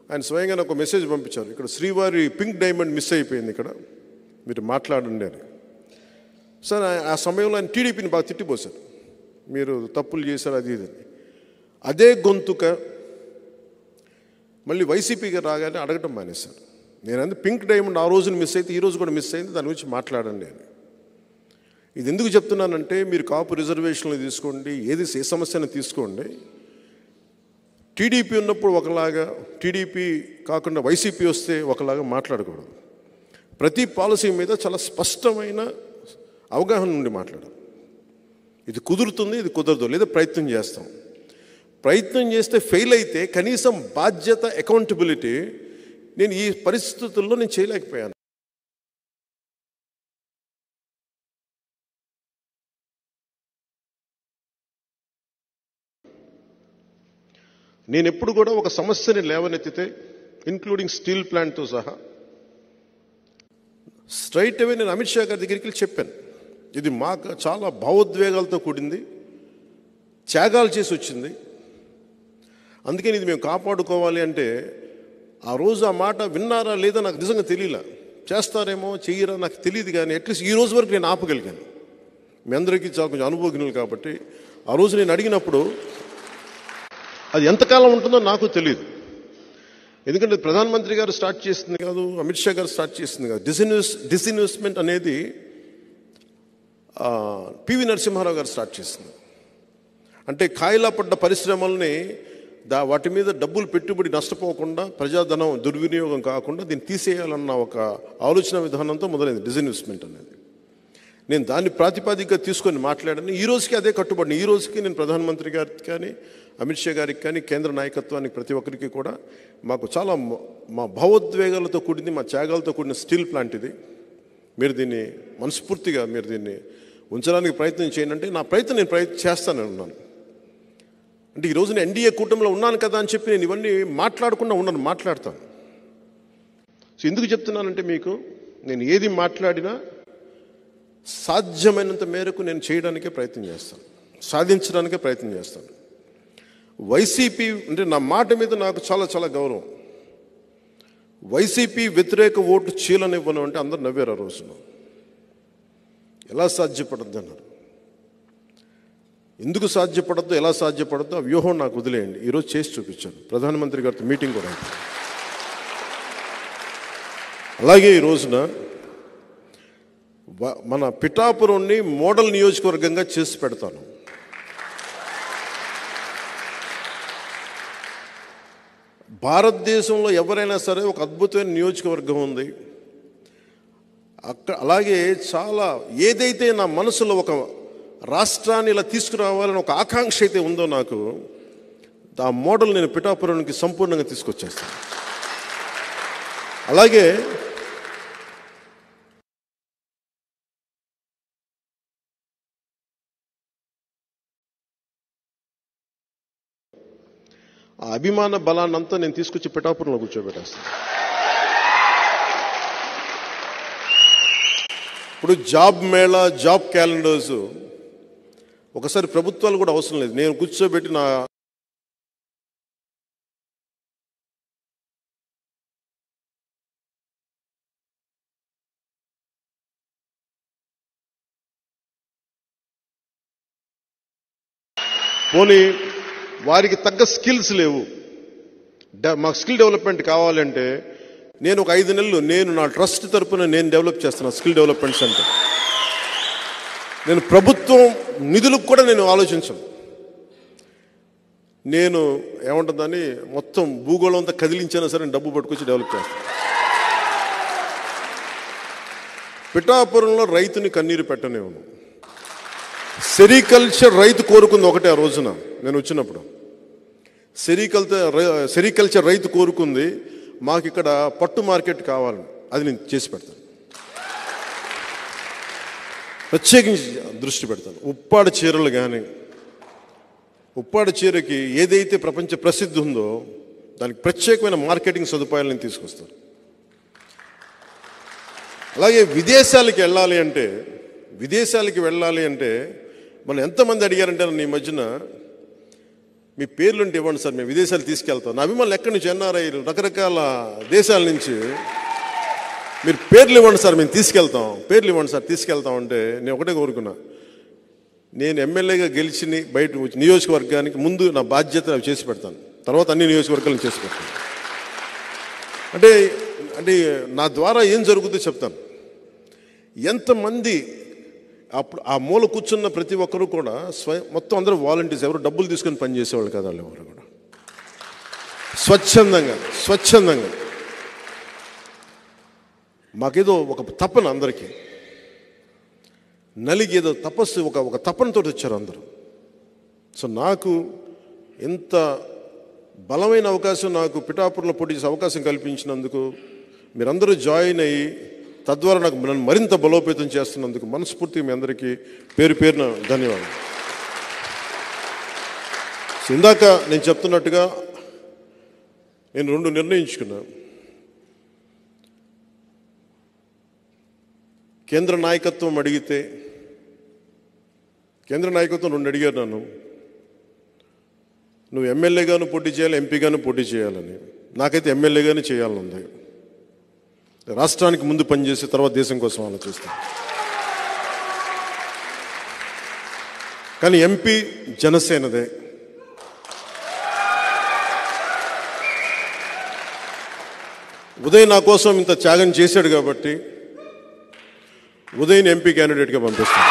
ఆయన స్వయంగా ఒక మెసేజ్ పంపించారు. ఇక్కడ శ్రీవారి పింక్ డైమండ్ మిస్ అయిపోయింది, ఇక్కడ మీరు మాట్లాడండి అని. సార్ ఆ సమయంలో ఆయన టీడీపీని బాగా తిట్టిపోశారు, మీరు తప్పులు చేశారు అది ఇది. అదే గొంతుక మళ్ళీ వైసీపీగా రాగానే అడగటం మానేశారు. నేను పింక్ డైమండ్ ఆ రోజున మిస్ అయితే ఈ రోజు కూడా మిస్ అయింది, దాని గురించి మాట్లాడండి అని. ఇది ఎందుకు చెప్తున్నానంటే, మీరు కాపు రిజర్వేషన్లు తీసుకోండి, ఏ సమస్యను తీసుకోండి, టీడీపీ ఉన్నప్పుడు ఒకలాగా, టీడీపీ కాకుండా వైసీపీ వస్తే ఒకలాగా మాట్లాడకూడదు. ప్రతి పాలసీ మీద చాలా స్పష్టమైన అవగాహన నుండి మాట్లాడాలి. ఇది కుదురుతుంది, ఇది కుదరదు, లేదా ప్రయత్నం చేస్తాం. ప్రయత్నం చేస్తే ఫెయిల్ అయితే కనీసం బాధ్యత, అకౌంటబిలిటీ నేను ఈ పరిస్థితుల్లో నేను చేయలేకపోయాను. నేను ఎప్పుడు కూడా ఒక సమస్యని లేవనెత్తితే, ఇంక్లూడింగ్ స్టీల్ ప్లాంట్తో సహా, స్ట్రైట్ అవే నేను అమిత్ షా గారి దగ్గరికి వెళ్ళి చెప్పాను, ఇది మాకు చాలా భావోద్వేగాలతో కూడింది, త్యాగాలు చేసి వచ్చింది, అందుకని ఇది మేము కాపాడుకోవాలి అంటే, ఆ రోజు ఆ మాట విన్నారా లేదా నాకు నిజంగా తెలియలా. చేస్తారేమో చెయ్యరా నాకు తెలియదు, కానీ అట్లీస్ట్ ఈ రోజు వరకు నేను ఆపగలిగాను. మీ అందరికీ చాలా కొంచెం అనుభవజ్ఞులు కాబట్టి ఆ రోజు నేను అడిగినప్పుడు అది ఎంతకాలం ఉంటుందో నాకు తెలియదు. ఎందుకంటే ప్రధానమంత్రి గారు స్టార్ట్ చేస్తుంది కాదు, అమిత్ షా గారు స్టార్ట్ చేస్తుంది కాదు. డిస్ఇన్వెస్ట్మెంట్ అనేది పివి నరసింహారావు గారు స్టార్ట్ చేసింది. అంటే కాయిలా పడ్డ పరిశ్రమల్ని వాటి మీద డబ్బులు పెట్టుబడి నష్టపోకుండా, ప్రజాధనం దుర్వినియోగం కాకుండా దీన్ని తీసేయాలన్న ఒక ఆలోచన విధానంతో మొదలైంది డిస్ఇన్వెస్ట్మెంట్ అనేది. నేను దాన్ని ప్రాతిపదికగా తీసుకొని మాట్లాడాను. ఈ రోజుకి అదే కట్టుబడి. ఈ రోజుకి నేను ప్రధానమంత్రి గారికి కానీ, అమిత్ షా గారికి కానీ, కేంద్ర నాయకత్వానికి ప్రతి ఒక్కరికి కూడా మాకు చాలా మా భావోద్వేగాలతో కూడింది, మా త్యాగాలతో కూడిన స్టీల్ ప్లాంట్ ఇది. మీరు దీన్ని మనస్ఫూర్తిగా మీరు దీన్ని ఉంచడానికి ప్రయత్నం చేయండి అంటే, నా ప్రయత్నం నేను చేస్తానని ఉన్నాను. అంటే ఈరోజు నేను ఎన్డీఏ కూటమిలో ఉన్నాను కదా అని చెప్పి నేను ఇవన్నీ మాట్లాడకుండా ఉన్నాను, మాట్లాడతాను. సో ఎందుకు చెప్తున్నానంటే, మీకు నేను ఏది మాట్లాడినా సాధ్యమైనంత మేరకు నేను చేయడానికే ప్రయత్నం చేస్తాను, సాధించడానికే ప్రయత్నం చేస్తాను. వైసీపీ అంటే నా మాట మీద నాకు చాలా చాలా గౌరవం. వైసీపీ వ్యతిరేక ఓటు చీలనివ్వను అంటే అందరు నవ్వారు ఆ రోజున. ఎలా సాధ్యపడద్దు అన్నారు. ఎందుకు సాధ్యపడద్దు, ఎలా సాధ్యపడద్దు ఆ వ్యూహం నాకు వదిలేయండి. ఈరోజు చేసి చూపించాను. ప్రధానమంత్రి గారితో మీటింగ్ కూడా అయింది. అలాగే ఈ రోజున మన పిఠాపురంని మోడల్ నియోజకవర్గంగా చేసి పెడతాను. భారతదేశంలో ఎవరైనా సరే ఒక అద్భుతమైన నియోజకవర్గం ఉంది అక్కడ. అలాగే చాలా ఏదైతే నా మనసులో ఒక రాష్ట్రాన్ని ఇలా తీసుకురావాలని ఒక ఆకాంక్ష అయితే ఉందో నాకు, ఆ మోడల్ నేను పిఠాపురానికి సంపూర్ణంగా తీసుకొచ్చేస్తాను. అలాగే ఆ అభిమాన బలాన్నంతా నేను తీసుకొచ్చి పిఠాపురంలో కూర్చోబెట్టేస్తాను. ఇప్పుడు జాబ్ మేళా, జాబ్ క్యాలెండర్స్ ఒకసారి ప్రభుత్వాలు కూడా అవసరం లేదు. నేను కూర్చోబెట్టి నా పోనీ వారికి తగ్గ స్కిల్స్ లేవు, మాకు స్కిల్ డెవలప్మెంట్ కావాలంటే నేను ఒక 5 నెలలు నేను నా ట్రస్ట్ తరపున నేను డెవలప్ చేస్తున్నా స్కిల్ డెవలప్మెంట్ సెంటర్. నేను ప్రభుత్వం నిధులకు కూడా నేను ఆలోచించను. నేను ఏమంటుందని మొత్తం భూగోళం అంతా కదిలించినా సరే డబ్బు పట్టుకొచ్చి డెవలప్ చేస్తాను. పిఠాపురంలో రైతుని కన్నీరు పెట్టనివ్వను. సెరికల్చర్ రైతు కోరుకుంది ఒకటే. ఆ రోజున నేను వచ్చినప్పుడు సెరికల్చర్ రైతు కోరుకుంది మాకు ఇక్కడ పట్టు మార్కెట్ కావాలని. అది నేను చేసి పెడతాను, ప్రత్యేకించి దృష్టి పెడతాను. ఉప్పాడ చీరలు కానీ, ఉప్పాడ చీరకి ఏదైతే ప్రపంచ ప్రసిద్ధి ఉందో దానికి ప్రత్యేకమైన మార్కెటింగ్ సదుపాయాలు నేను తీసుకొస్తాను. అలాగే విదేశాలకి వెళ్ళాలి అంటే మనం ఎంతమంది అడిగారంటే నన్ను ఈ మధ్యన, మీ పేర్లుంటే ఇవ్వండి సార్, మేము విదేశాలు తీసుకెళ్తాం. నా అభిమానులు ఎక్కడి నుంచి, ఎన్ఆర్ఐలు రకరకాల దేశాల నుంచి, మీరు పేర్లు ఇవ్వండి సార్, మేము తీసుకెళ్తాం, పేర్లు ఇవ్వండి సార్ తీసుకెళ్తాం అంటే నేను ఒకటే కోరుకున్నా, నేను ఎమ్మెల్యేగా గెలిచి బయట నియోజకవర్గానికి ముందు నా బాధ్యత అవి చేసి పెడతాను, తర్వాత అన్ని నియోజకవర్గాలను చేసి పెడతాను. అంటే నా ద్వారా ఏం జరుగుతుందో చెప్తాను. ఎంతమంది అప్పుడు ఆ మూల కూర్చున్న ప్రతి ఒక్కరు కూడా మొత్తం అందరూ వాలంటీర్స్, ఎవరు డబ్బులు తీసుకొని పనిచేసేవాళ్ళు కదా, వాళ్ళు ఎవరు కూడా స్వచ్ఛందంగా మాకేదో ఒక తపన, అందరికీ నలిగి ఏదో తపస్సు, ఒక తపనతో వచ్చారు అందరూ. సో నాకు ఎంత బలమైన అవకాశం, నాకు పిఠాపురంలో పోటీ చేసే అవకాశం కల్పించినందుకు, మీరందరూ జాయిన్ అయ్యి తద్వారా నాకు నన్ను మరింత బలోపేతం చేస్తున్నందుకు మనస్ఫూర్తిగా మీ అందరికీ పేరు పేరున ధన్యవాదాలు. సో ఇందాక నేను చెప్తున్నట్టుగా నేను 2 నిర్ణయించుకున్నా. కేంద్ర నాయకత్వం అడిగితే, కేంద్ర నాయకత్వం 2 అడిగారు నన్ను, నువ్వు ఎమ్మెల్యేగాను పోటీ చేయాలి, ఎంపీగాను పోటీ చేయాలని. నాకైతే ఎమ్మెల్యేగానే చేయాలని ఉంది. రాష్ట్రానికి ముందు పనిచేసి తర్వాత దేశం కోసం ఆలోచిస్తాను. కానీ ఎంపీ జనసేనదే. ఉదయ్ నా కోసం ఇంత త్యాగం చేశాడు కాబట్టి ఉదయ్ని ఎంపీ క్యాండిడేట్గా పంపిస్తాను.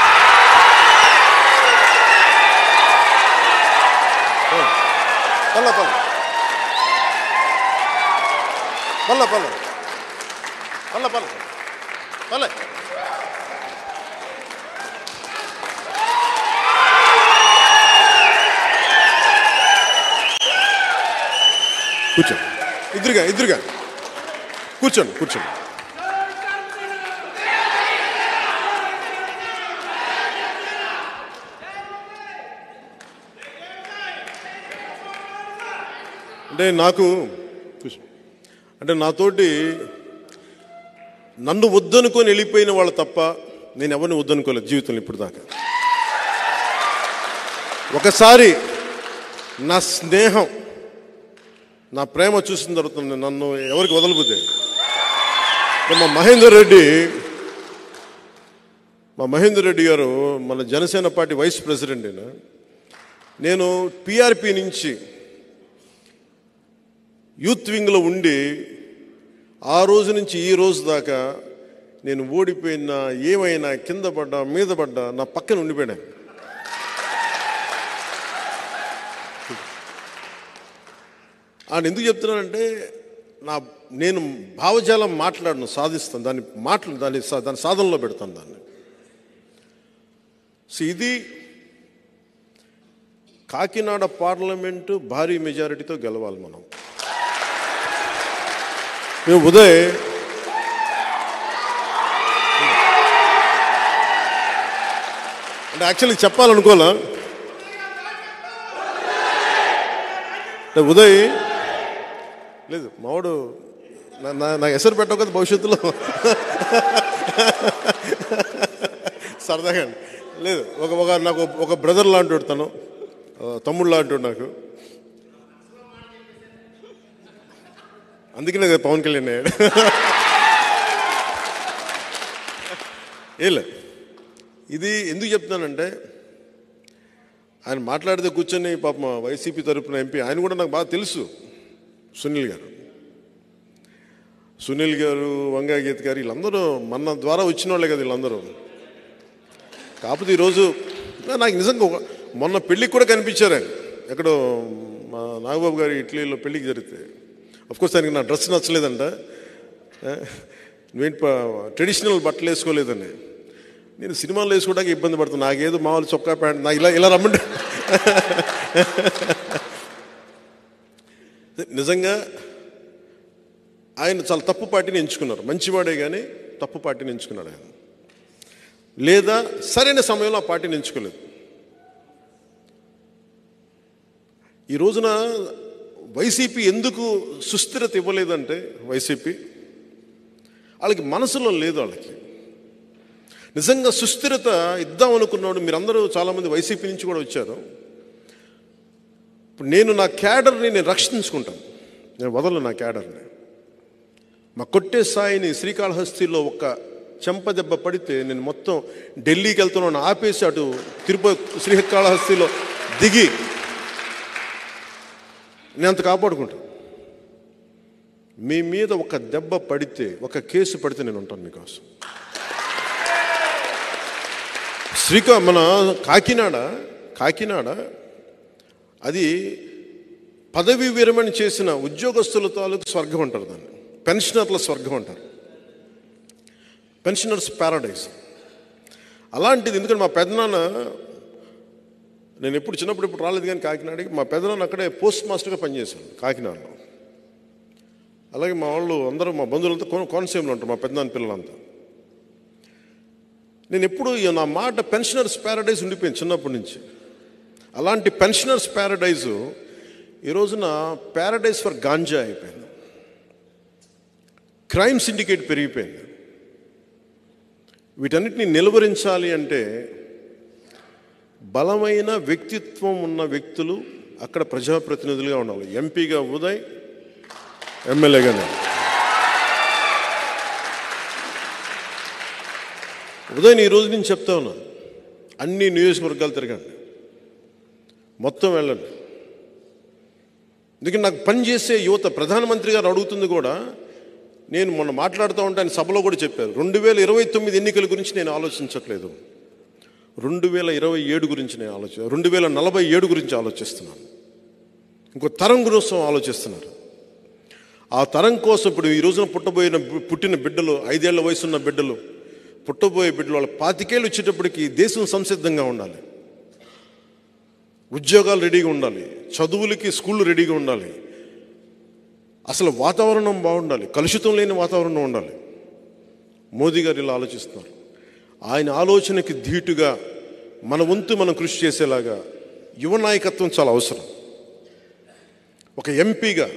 కూర్చోండి, ఇద్దరుగా కూర్చోండి. అంటే నాతోటి నన్ను వద్దనుకొని వెళ్ళిపోయిన వాళ్ళు తప్ప నేను ఎవరిని వద్దనుకోలేదు జీవితంలో ఇప్పుడు దాకా. ఒకసారి నా స్నేహం, నా ప్రేమ చూసిన తర్వాత నన్ను ఎవరికి వదలబోతే, మా మహేందర్ రెడ్డి గారు మన జనసేన పార్టీ వైస్ ప్రెసిడెంట్ అయినా, నేను పిఆర్పి నుంచి యూత్ వింగ్లో ఉండి ఆ రోజు నుంచి ఈ రోజు దాకా నేను ఓడిపోయినా, ఏమైనా, కింద పడ్డా, మీద పడ్డా నా పక్కన ఉండిపోయినా. ఆయన ఎందుకు చెప్తున్నానంటే, నేను భావజాలం మాట్లాడను, సాధిస్తాను దాన్ని సాధనలో పెడతాను దాన్ని. సో ఇది కాకినాడ పార్లమెంటు భారీ మెజారిటీతో గెలవాలి మనం. మేము ఉదయ్ అంటే యాక్చువల్లీ చెప్పాలనుకోలే, ఉదయ్ లేదు మావాడు నాకు ఎసరు పెట్టవు కదా భవిష్యత్తులో సరదాగా లేదు. నాకు ఒక బ్రదర్ లాంటి తను, తమ్ముడు లాంటి నాకు. అందుకనే కదా పవన్ కళ్యాణ్ అయ్యాడు. ఏలే, ఇది ఎందుకు చెప్తున్నానంటే, ఆయన మాట్లాడితే కూర్చొని పాపం వైసీపీ తరపున ఎంపీ, ఆయన కూడా నాకు బాగా తెలుసు, సునీల్ గారు, వంగాగీత్ గారు, వీళ్ళందరూ మన ద్వారా వచ్చిన వాళ్ళే కదా వీళ్ళందరూ. కాకపోతే ఈరోజు నాకు నిజంగా మొన్న పెళ్ళికి కూడా కనిపించారు ఆయన, ఎక్కడో మా నాగబాబు గారి ఇటలీలో పెళ్ళికి జరిగితే. అఫ్కోర్స్ ఆయనకి నా డ్రెస్ నచ్చలేదంట, నువ్వేంటి ట్రెడిషనల్ బట్టలు వేసుకోలేదని. నేను సినిమాలు వేసుకోవడానికి ఇబ్బంది పడుతున్నాను, నాకేదో మామూలు చొక్కా ప్యాంట్, నాకు ఇలా రమ్మంటే. నిజంగా ఆయన చాలా తప్పు పార్టీని ఎంచుకున్నారు. మంచివాడే కానీ తప్పు పార్టీని ఎంచుకున్నాడు ఆయన, లేదా సరైన సమయంలో ఆ పార్టీని ఎంచుకోలేదు. ఈ రోజున వైసీపీ ఎందుకు సుస్థిరత ఇవ్వలేదంటే, వైసీపీ వాళ్ళకి మనసులో లేదు. వాళ్ళకి నిజంగా సుస్థిరత ఇద్దాం అనుకున్నాడు. మీరందరూ చాలామంది వైసీపీ నుంచి కూడా వచ్చారు. ఇప్పుడు నేను నా క్యాడర్ని నేను రక్షించుకుంటాను, నేను వదలను నా క్యాడర్ని. మా కొట్టే సాయిని శ్రీకాళహస్తిలో ఒక చెంపదెబ్బ పడితే నేను మొత్తం ఢిల్లీకి వెళ్తున్నాను ఆపేసి అటు తిరుపతి శ్రీకాళహస్తిలో దిగి నేను అంత కాపాడుకుంటాను. మీ మీద ఒక దెబ్బ పడితే, ఒక కేసు పడితే నేను ఉంటాను మీకోసం. మన కాకినాడ అది పదవి విరమణ చేసిన ఉద్యోగస్తుల తాలూకు స్వర్గం అంటారు, దాన్ని పెన్షనర్ల స్వర్గం అంటారు, పెన్షనర్స్ ప్యారడైజ్. అలాంటిది. ఎందుకంటే మా పెదనాన్న, నేను ఎప్పుడు చిన్నప్పుడు ఇప్పుడు రాలేదు కానీ కాకినాడకి, మా పెదనాన్న అక్కడే పోస్ట్ మాస్టర్గా పనిచేశాను కాకినాడలో. అలాగే మా వాళ్ళు అందరూ, మా బంధువులంతా కోనసీమలో ఉంటారు, మా పెదనాన్న పిల్లలంతా. నేను ఎప్పుడు నా మాట పెన్షనర్స్ ప్యారడైజ్ ఉండిపోయింది చిన్నప్పటి నుంచి. అలాంటి పెన్షనర్స్ ప్యారడైజు ఈ రోజున ప్యారడైజ్ ఫర్ గాంజా అయిపోయింది. క్రైమ్ సిండికేట్ పెరిగిపోయింది. వీటన్నిటిని నిలువరించాలి అంటే బలమైన వ్యక్తిత్వం ఉన్న వ్యక్తులు అక్కడ ప్రజాప్రతినిధులుగా ఉండాలి. ఎంపీగా ఉదయ్, ఎమ్మెల్యేగా నేను. ఉదయ్ ఈ రోజు నేను చెప్తా ఉన్నా, అన్ని నియోజకవర్గాలు తిరగండి, మొత్తం వెళ్ళండి. ఎందుకంటే నాకు పనిచేసే యువత, ప్రధానమంత్రి గారు అడుగుతుంది కూడా, నేను మొన్న మాట్లాడుతూ ఉంటే ఆయన సభలో కూడా చెప్పారు, 2029 ఎన్నికల గురించి నేను ఆలోచించట్లేదు, 2027 గురించి నేను 2047 గురించి ఆలోచిస్తున్నాను. ఇంకో తరం కోసం ఆలోచిస్తున్నారు. ఆ తరం కోసం ఇప్పుడు ఈ రోజున పుట్టిన బిడ్డలు, 5 ఏళ్ల వయసున్న బిడ్డలు, పుట్టబోయే బిడ్డలు, వాళ్ళ 25 ఏళ్ళు వచ్చేటప్పటికి దేశం సంసిద్ధంగా ఉండాలి, ఉద్యోగాలు రెడీగా ఉండాలి, చదువులకి స్కూళ్ళు రెడీగా ఉండాలి, అసలు వాతావరణం బాగుండాలి, కలుషితం లేని వాతావరణం ఉండాలి. మోదీ గారు ఇలా ఆలోచిస్తున్నారు. ఆయన ఆలోచనకి ధీటుగా మన వంతు మనం కృషి చేసేలాగా యువ నాయకత్వం చాలా అవసరం. ఒక ఎంపీగా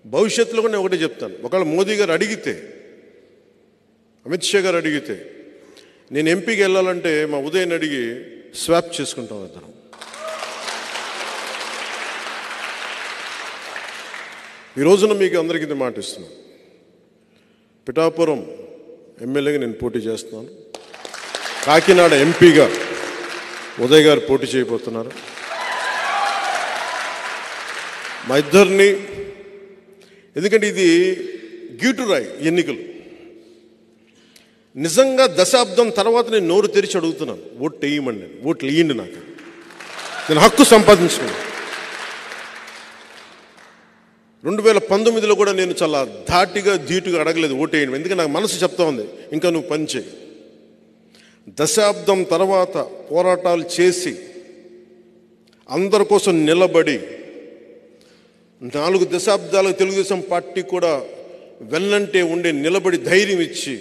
భవిష్యత్తులో కూడా నేను ఒకటే చెప్తాను, ఒకవేళ మోదీ గారు అడిగితే, అమిత్ షా గారు అడిగితే, నేను ఎంపీకి వెళ్ళాలంటే మా ఉదయన్ అడిగి స్వాప్ చేసుకుంటాం ఇద్దరం. ఈ రోజున మీకు అందరికీ ఇది మాట ఇస్తున్నాను, పిఠాపురం ఎమ్మెల్యేగా నేను పోటీ చేస్తున్నాను, కాకినాడ ఎంపీగా ఉదయ్ గారు పోటీ చేయబోతున్నారు. మా ఇద్దరిని, ఎందుకంటే ఇది గీటురాయి ఎన్నికలు. నిజంగా దశాబ్దం తర్వాత నేను నోరు తెరిచి అడుగుతున్నాను, ఓట్లు వేయమండి, ఓట్లు వేయండి, నాకు నేను హక్కు సంపాదించుకున్నాను. 2019లో కూడా నేను చాలా ధాటిగా ధీటుగా అడగలేదు ఓటేయండి, ఎందుకంటే నాకు మనసు చెప్తా ఉంది, ఇంకా నువ్వు పని చేయి. దశాబ్దం తర్వాత పోరాటాలు చేసి అందరి కోసం నిలబడి 4 దశాబ్దాలకు తెలుగుదేశం పార్టీ కూడా వెన్నంటే ఉండే నిలబడి ధైర్యం ఇచ్చి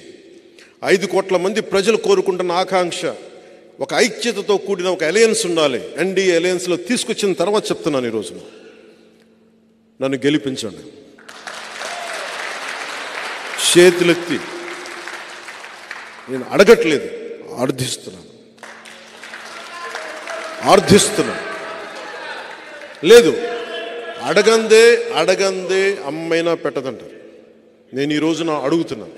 5 కోట్ల మంది ప్రజలు కోరుకుంటున్న ఆకాంక్ష, ఒక ఐక్యతతో కూడిన ఒక అలయన్స్ ఉండాలి, ఎన్డీఏ అలయన్స్లో తీసుకొచ్చిన తర్వాత చెప్తున్నాను, ఈ రోజున నన్ను గెలిపించండి. చేతులెత్తి నేను అడగట్లేదు, ఆర్థిస్తున్నాను. లేదు, అడగందే అమ్మైనా పెట్టదంటారు. నేను ఈ రోజున అడుగుతున్నాను,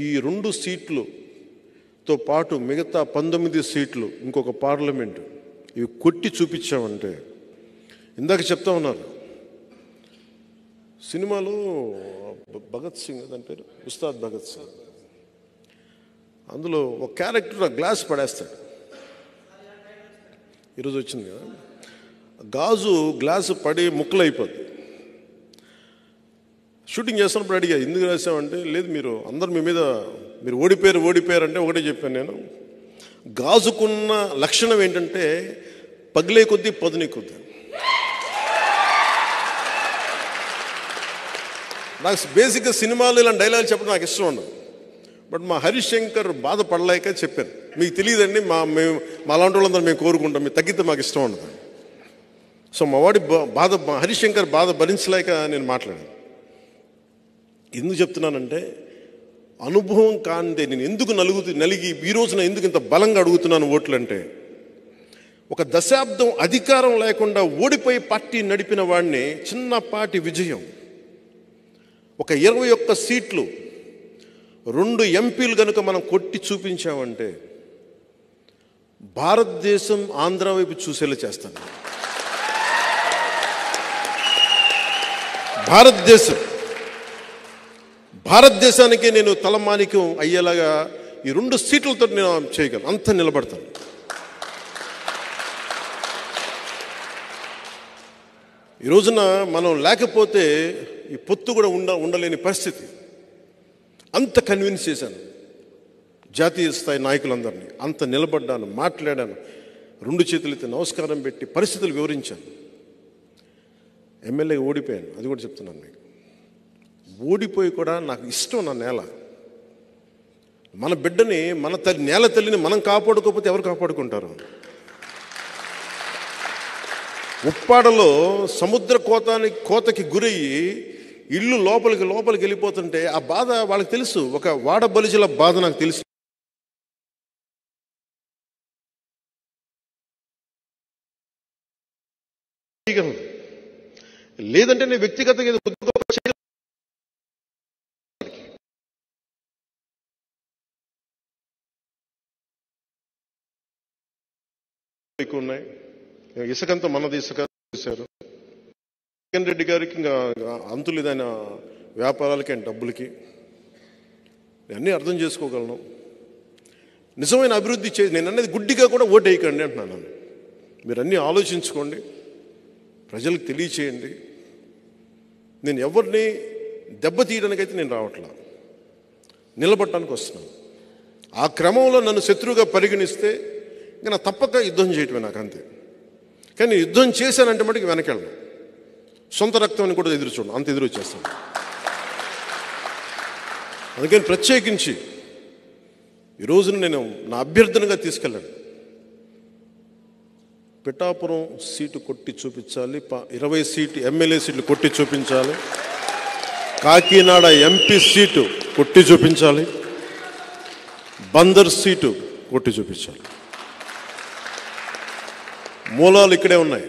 ఈ 2 సీట్లుతో పాటు మిగతా 19 సీట్లు, ఇంకొక పార్లమెంటు, ఇవి కొట్టి చూపించామంటే, ఇందాక చెప్తా ఉన్నారు సినిమాలో భగత్ సింగ్, దాని పేరు ఉస్తాద్ భగత్ సింగ్, అందులో ఒక క్యారెక్టర్ ఆ గ్లాస్ పడేస్తాడు. ఈరోజు వచ్చింది కదా, గ్లాసు పడి ముక్కలు అయిపోద్ది. షూటింగ్ చేస్తున్నప్పుడు అడిగా, ఎందుకు రాసామంటే, లేదు మీరు అందరు మీ మీద మీరు ఓడిపోయారు అంటే ఒకటే చెప్పాను నేను, గాజుకున్న లక్షణం ఏంటంటే పగిలే కొద్దీ పదునే కొద్దీ. నాకు బేసిక్గా సినిమాలు ఇలాంటి డైలాగ్ చెప్పడం నాకు ఇష్టం ఉండదు. బట్ మా హరీష్ శంకర్ బాధపడలేక చెప్పాను, మీకు తెలియదండి, మా అలాంటి వాళ్ళందరూ మేము కోరుకుంటాం, మీరు తగ్గితే మాకు ఇష్టం ఉండదు. సో మా వాడి హరీష్ శంకర్ బాధ భరించలేక నేను మాట్లాడాను. ఎందుకు చెప్తున్నానంటే, అనుభవం కాందే నేను ఎందుకు నలిగి ఈ రోజున ఎందుకు ఇంత బలంగా అడుగుతున్నాను ఓట్లు అంటే, ఒక దశాబ్దం అధికారం లేకుండా ఓడిపోయి పార్టీ నడిపిన వాడిని చిన్నపాటి విజయం, ఒక 21 సీట్లు, 2 ఎంపీలు కనుక మనం కొట్టి చూపించామంటే భారతదేశం ఆంధ్ర వైపు చూసేలా చేస్తాను. భారతదేశానికి నేను తలమానికం అయ్యేలాగా ఈ 2 సీట్లతో నేను చేయగలను, అంత నిలబడతాను. ఈ రోజున మనం లేకపోతే ఈ పొత్తు కూడా ఉండలేని పరిస్థితి. అంత కన్విన్స్ చేశాను జాతీయ స్థాయి నాయకులందరినీ, అంత నిలబడ్డాను, మాట్లాడాను, 2 చేతులైతే నమస్కారం పెట్టి పరిస్థితులు వివరించాను. ఎమ్మెల్యే ఓడిపోయాను, అది కూడా చెప్తున్నాను మీకు. ఓడిపోయి కూడా నాకు ఇష్టం నా నేల. మన బిడ్డని, మన నేల తల్లిని మనం కాపాడుకోకపోతే ఎవరు కాపాడుకుంటారు? ఉప్పాడలో సముద్ర కోతకి గురయ్యి ఇల్లు లోపలికి వెళ్ళిపోతుంటే ఆ బాధ వాళ్ళకి తెలుసు. ఒక వాడబలిజల బాధ నాకు తెలుసు. లేదంటే నేను వ్యక్తిగతంగా ఎక్కువ ఉన్నాయి. ఇసుకంతా మనది, ఇసుక చేశారు. జగన్ రెడ్డి గారికి ఇంకా అంతులేదైన వ్యాపారాలకి అండ్ డబ్బులకి. అన్నీ అర్థం చేసుకోగలను. నిజమైన అభివృద్ధి నేను అనేది గుడ్డిగా కూడా ఓటు వేయకండి అంటున్నాను. మీరు అన్నీ ఆలోచించుకోండి, ప్రజలకు తెలియచేయండి. నేను ఎవరిని దెబ్బతీయడానికైతే నేను రావట్లా, నిలబడటానికి వస్తున్నాను. ఆ క్రమంలో నన్ను శత్రువుగా పరిగణిస్తే ఇంకా నా తప్పక యుద్ధం చేయటమే నాకు, అంతే. కానీ యుద్ధం చేశానంటే మటుకు వెనకెళ్ళను. సొంత రక్తం కూడా ఎదురు చూడను, అంత ఎదురు వచ్చేస్తాను. అందుకని ప్రత్యేకించి ఈరోజున నేను నా అభ్యర్థనగా తీసుకెళ్ళాను. పిఠాపురం సీటు కొట్టి చూపించాలి, 20 సీటు ఎమ్మెల్యే సీట్లు కొట్టి చూపించాలి, కాకినాడ ఎంపీ సీటు కొట్టి చూపించాలి, బందర్ సీటు కొట్టి చూపించాలి. మూలాలు ఇక్కడే ఉన్నాయి.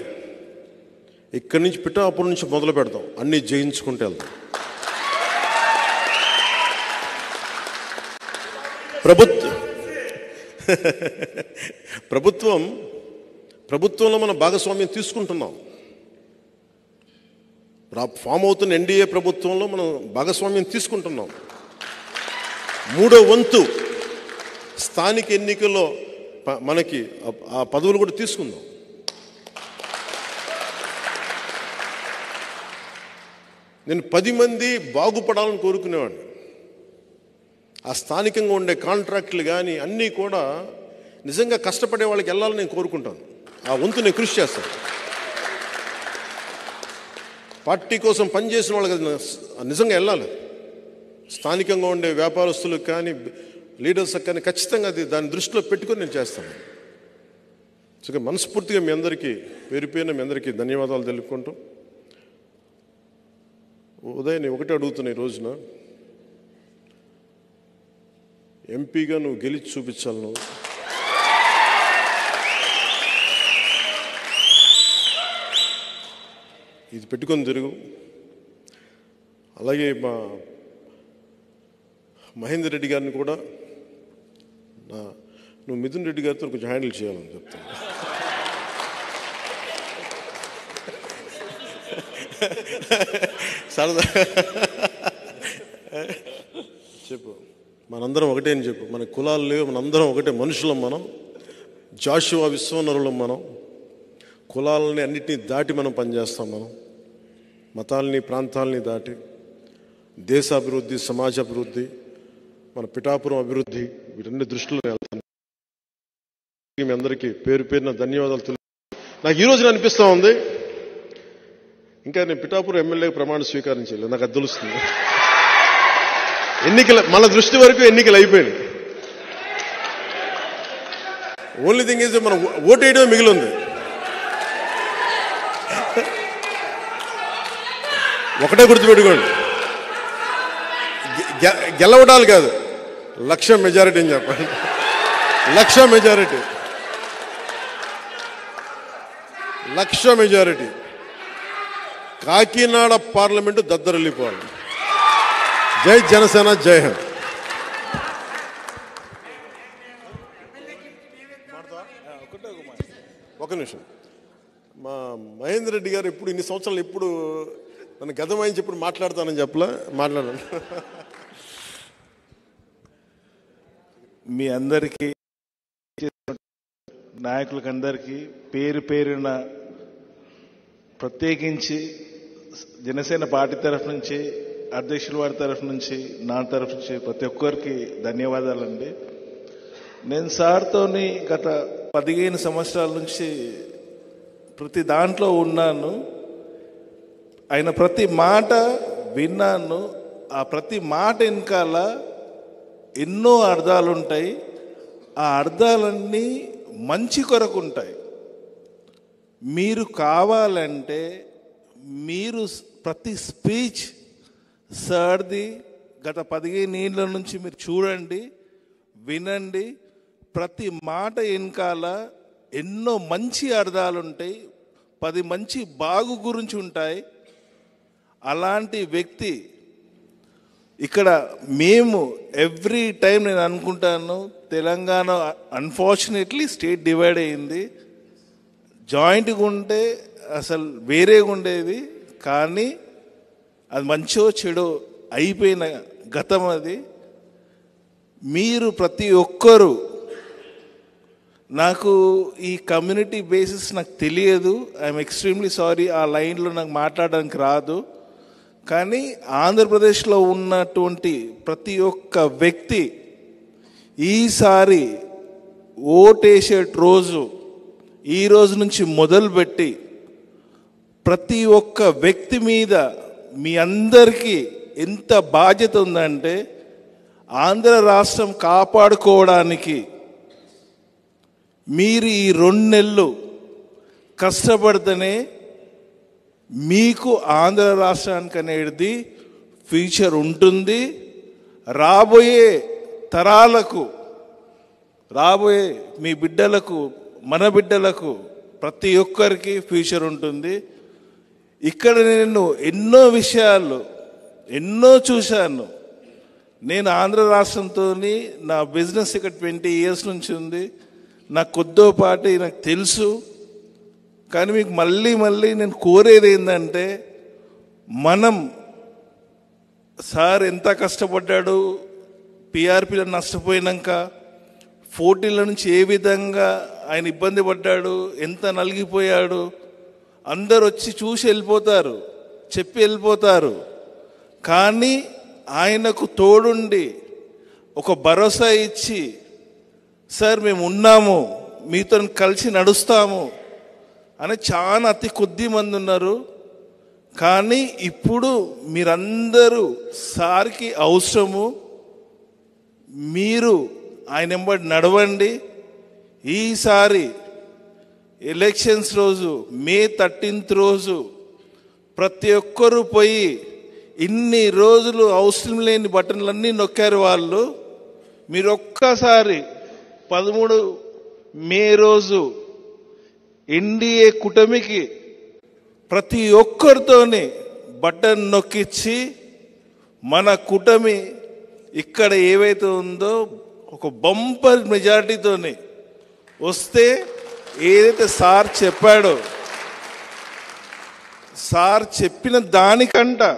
ఇక్కడి నుంచి పిఠాపురం నుంచి మొదలు పెడతాం, అన్నీ జయించుకుంటూ వెళ్తాం. ప్రభుత్వంలో మన భాగస్వామ్యం తీసుకుంటున్నాం. ఫామ్ అవుతున్న ఎన్డీఏ ప్రభుత్వంలో మనం భాగస్వామ్యం తీసుకుంటున్నాం. 3వ వంతు స్థానిక ఎన్నికల్లో మనకి ఆ పదవులు కూడా తీసుకుందాం. నేను 10 మంది బాగుపడాలని కోరుకునేవాడిని. ఆ స్థానికంగా ఉండే కాంట్రాక్టులు కానీ అన్నీ కూడా నిజంగా కష్టపడే వాళ్ళకి వెళ్ళాలని నేను కోరుకుంటాను. ఆ వంతు నేను కృషి చేస్తాను. పార్టీ కోసం పనిచేసిన వాళ్ళకి నిజంగా వెళ్ళాలి. స్థానికంగా ఉండే వ్యాపారస్తులకు కానీ లీడర్స్కి కానీ ఖచ్చితంగా దాన్ని దృష్టిలో పెట్టుకొని నేను చేస్తాను. సో మనస్ఫూర్తిగా మీ అందరికీ పేరు పేరున మీ అందరికీ ధన్యవాదాలు తెలుపుకుంటూ, ఉదయ్ నేను ఒకటే అడుగుతున్నా, ఈ రోజున ఎంపీగా నువ్వు గెలిచి చూపించాలి. నువ్వు ఇది పెట్టుకొని తిరుగు. అలాగే మా మహేందర్ రెడ్డి గారిని కూడా నువ్వు మిథున్ రెడ్డి గారితో కొంచెం హ్యాండిల్ చేయాలని చెప్తాను. సరదా చెప్పు, మనందరం ఒకటే అని చెప్పు. మన కులాలు లేవు, మనందరం ఒకటే మనుషులం. మనం జాషువా విశ్వనరులం. మనం కులాలని అన్నిటినీ దాటి మనం పనిచేస్తాం. మనం మతాలని ప్రాంతాలని దాటి దేశాభివృద్ధి, సమాజ అభివృద్ధి, మన పిఠాపురం అభివృద్ధి, వీటన్ని దృష్టిలో వెళ్తాను. మీ అందరికీ పేరు పేరున ధన్యవాదాలు తెలుపు. నాకు ఈరోజు అనిపిస్తూ ఉంది, ఇంకా నేను పిఠాపురం ఎమ్మెల్యే ప్రమాణ స్వీకారం చేయలేదు. నాకు అది తెలుస్తుంది. ఎన్నికల మన దృష్టి వరకు ఎన్నికలు అయిపోయినాయి. ఓన్లీ థింగ్ ఈజ్ మనం ఓటు వేయడమే మిగిలింది. ఒకటే గుర్తుపెట్టుకోండి, గెలవడాలు కాదు, 1,00,000 మెజారిటీ అని చెప్పండి. 1,00,000 మెజారిటీ, 1,00,000 మెజారిటీ. కాకినాడ పార్లమెంటు దద్దరిల్లిపోవాలి. జై జనసేన, జై హింద్. ఒక నిమిషం, మా మహేందర్ రెడ్డి గారు ఎప్పుడు ఇన్ని సంవత్సరాలు ఎప్పుడు నన్ను గతమాయించి ఎప్పుడు మాట్లాడతానని చెప్పలా, మాట్లాడాను. మీ అందరికీ, నాయకులకు అందరికీ పేరు పేరున ప్రత్యేకించి జనసేన పార్టీ తరఫు నుంచి, అధ్యక్షుల వారి తరఫు నుంచి, నా తరఫు నుంచి ప్రతి ఒక్కరికి ధన్యవాదాలండి. నేను సార్తోని గత 15 సంవత్సరాల నుంచి ప్రతి దాంట్లో ఉన్నాను. ఆయన ప్రతి మాట విన్నాను. ఆ ప్రతి మాట వెనకాల ఎన్నో అర్థాలు ఉంటాయి. ఆ అర్థాలన్నీ మంచి కొరకు ఉంటాయి. మీరు కావాలంటే మీరు ప్రతి స్పీచ్ సార్ది గత 15 ఏళ్ళ నుంచి మీరు చూడండి, వినండి. ప్రతి మాట వెనకాల ఎన్నో మంచి అర్థాలు ఉంటాయి, 10 మంచి బాగు గురించి ఉంటాయి. అలాంటి వ్యక్తి ఇక్కడ మేము ఎవ్రీ టైం నేను అనుకుంటాను, తెలంగాణ అన్ఫార్చునేట్లీ స్టేట్ డివైడ్ అయింది. జాయింట్గా ఉంటే అసలు వేరేగా ఉండేది, కానీ అది మంచో చెడో అయిపోయిన గతం అది. మీరు ప్రతి ఒక్కరూ, నాకు ఈ కమ్యూనిటీ బేసిస్ నాకు తెలియదు, ఐఎమ్ ఎక్స్ట్రీమ్లీ సారీ, ఆ లైన్లో నాకు మాట్లాడడానికి రాదు. కానీ ఆంధ్రప్రదేశ్లో ఉన్నటువంటి ప్రతి ఒక్క వ్యక్తి ఈసారి ఓటేసే రోజు, ఈ రోజు నుంచి మొదలుపెట్టి ప్రతి ఒక్క వ్యక్తి మీద మీ అందరికీ ఎంత బాధ్యత ఉందంటే, ఆంధ్ర రాష్ట్రం కాపాడుకోవడానికి మీరు ఈ 2 నెలలు కష్టపడితేనే మీకు ఆంధ్ర రాష్ట్రానికి అనేది ఫ్యూచర్ ఉంటుంది. రాబోయే తరాలకు, రాబోయే మీ బిడ్డలకు, మన బిడ్డలకు ప్రతి ఒక్కరికి ఫ్యూచర్ ఉంటుంది. ఇక్కడ నేను ఎన్నో విషయాలు ఎన్నో చూశాను. నేను ఆంధ్ర రాష్ట్రంతో నా బిజినెస్ ఇక్కడ 20 years నుంచి ఉంది. నాకు కొద్దిపాటి నాకు తెలుసు. కానీ మీకు మళ్ళీ నేను కోరేది ఏంటంటే, మనం సార్ ఎంత కష్టపడ్డాడు, పిఆర్పీలో నష్టపోయినాక 14ల నుంచి ఏ విధంగా ఆయన ఇబ్బంది పడ్డాడు, ఎంత నలిగిపోయాడు. అందరు వచ్చి చూసి వెళ్ళిపోతారు, చెప్పి వెళ్ళిపోతారు. కానీ ఆయనకు తోడుండి ఒక భరోసా ఇచ్చి, సార్ మేము ఉన్నాము, మీతో కలిసి నడుస్తాము అని చాలా అతి కొద్ది మంది ఉన్నారు. కానీ ఇప్పుడు మీరందరూ సార్కి అవసరము. మీరు ఆయన వెంబడి నడవండి. ఈసారి ఎలక్షన్స్ రోజు, May 13th రోజు ప్రతి ఒక్కరూ పోయి, ఇన్ని రోజులు అవసరం లేని బటన్లన్నీ నొక్కారు వాళ్ళు. మీరు ఒక్కసారి 13 May రోజు ఎన్డీఏ కూటమికి ప్రతి ఒక్కరితోని బటన్ నొక్కించి, మన కూటమి ఇక్కడ ఏవైతే ఉందో ఒక బంపర్ మెజారిటీతోని వస్తే, ఏదైతే సార్ చెప్పాడో, సార్ చెప్పిన దానికన్నా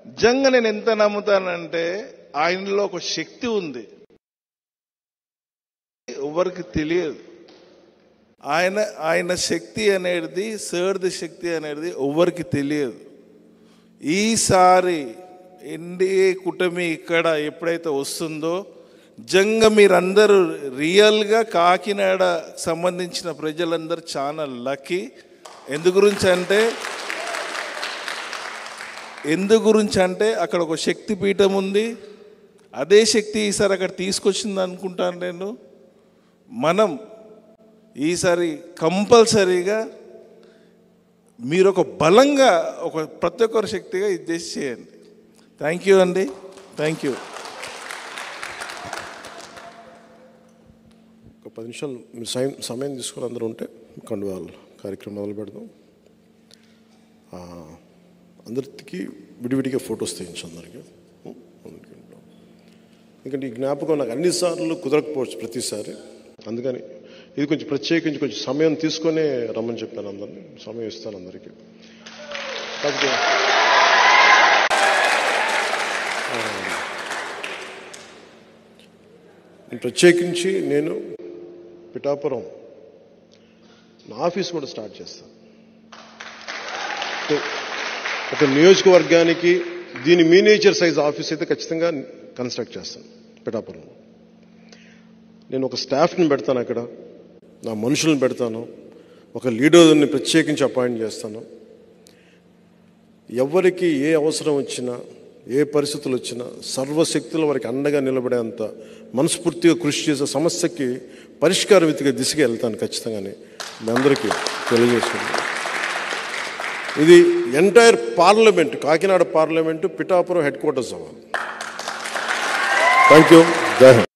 నిజంగా నేను ఎంత నమ్ముతానంటే, ఆయనలో ఒక శక్తి ఉంది, ఎవరికి తెలియదు. ఆయన శక్తి అనేది, సార్ది శక్తి అనేది ఎవరికి తెలియదు. ఈసారి ఎన్డీఏ కూటమి ఇక్కడ ఎప్పుడైతే వస్తుందో, నిజంగా మీరందరూ రియల్గా కాకినాడ సంబంధించిన ప్రజలందరూ చాలా లక్కీ. ఎందు గురించి అంటే అక్కడ ఒక శక్తి పీఠం ఉంది. అదే శక్తి ఈసారి అక్కడ తీసుకొచ్చింది అనుకుంటాను నేను. మనం ఈసారి కంపల్సరీగా మీరు ఒక బలంగా, ఒక ప్రతి ఒక్కరి శక్తిగా ఇది చేసి చేయండి. థ్యాంక్ యూ అండి, థ్యాంక్ యూ. ఒక 10 నిమిషాలు మీరు సమయం తీసుకుని అందరూ ఉంటే కండువాళ్ళు కార్యక్రమం మొదలు పెడదాం. అందరికి విడివిడిగా ఫొటోస్ తీయించు అందరికీ. ఎందుకంటే ఈ జ్ఞాపకం నాకు అన్నిసార్లు కుదరకపోవచ్చు ప్రతిసారి. అందుకని ఇది కొంచెం ప్రత్యేకించి కొంచెం సమయం తీసుకొని రమ్మని చెప్పాను అందరినీ. సమయం ఇస్తాను అందరికీ. కాకపోతే ప్రత్యేకించి నేను పిఠాపురం నా ఆఫీస్ కూడా స్టార్ట్ చేస్తాను. ఒక నియోజకవర్గానికి దీని మినియేచర్ సైజ్ ఆఫీస్ అయితే ఖచ్చితంగా కన్స్ట్రక్ట్ చేస్తాను పిఠాపురంలో. నేను ఒక స్టాఫ్ని పెడతాను, అక్కడ నా మనుషులను పెడతాను, ఒక లీడర్ని ప్రత్యేకించి అపాయింట్ చేస్తాను. ఎవరికి ఏ అవసరం వచ్చినా, ఏ పరిస్థితులు వచ్చినా సర్వశక్తుల వారికి అండగా నిలబడేంత మనస్ఫూర్తిగా కృషి చేసే సమస్యకి పరిష్కారం వెతికే దిశగా వెళ్తాను ఖచ్చితంగానే మీ అందరికీ తెలియజేస్తున్నాను. ఇది entire parliament, Kakinada parliament Pithapuram headquarters అవ్వాలి. Thank you. జై హింద్.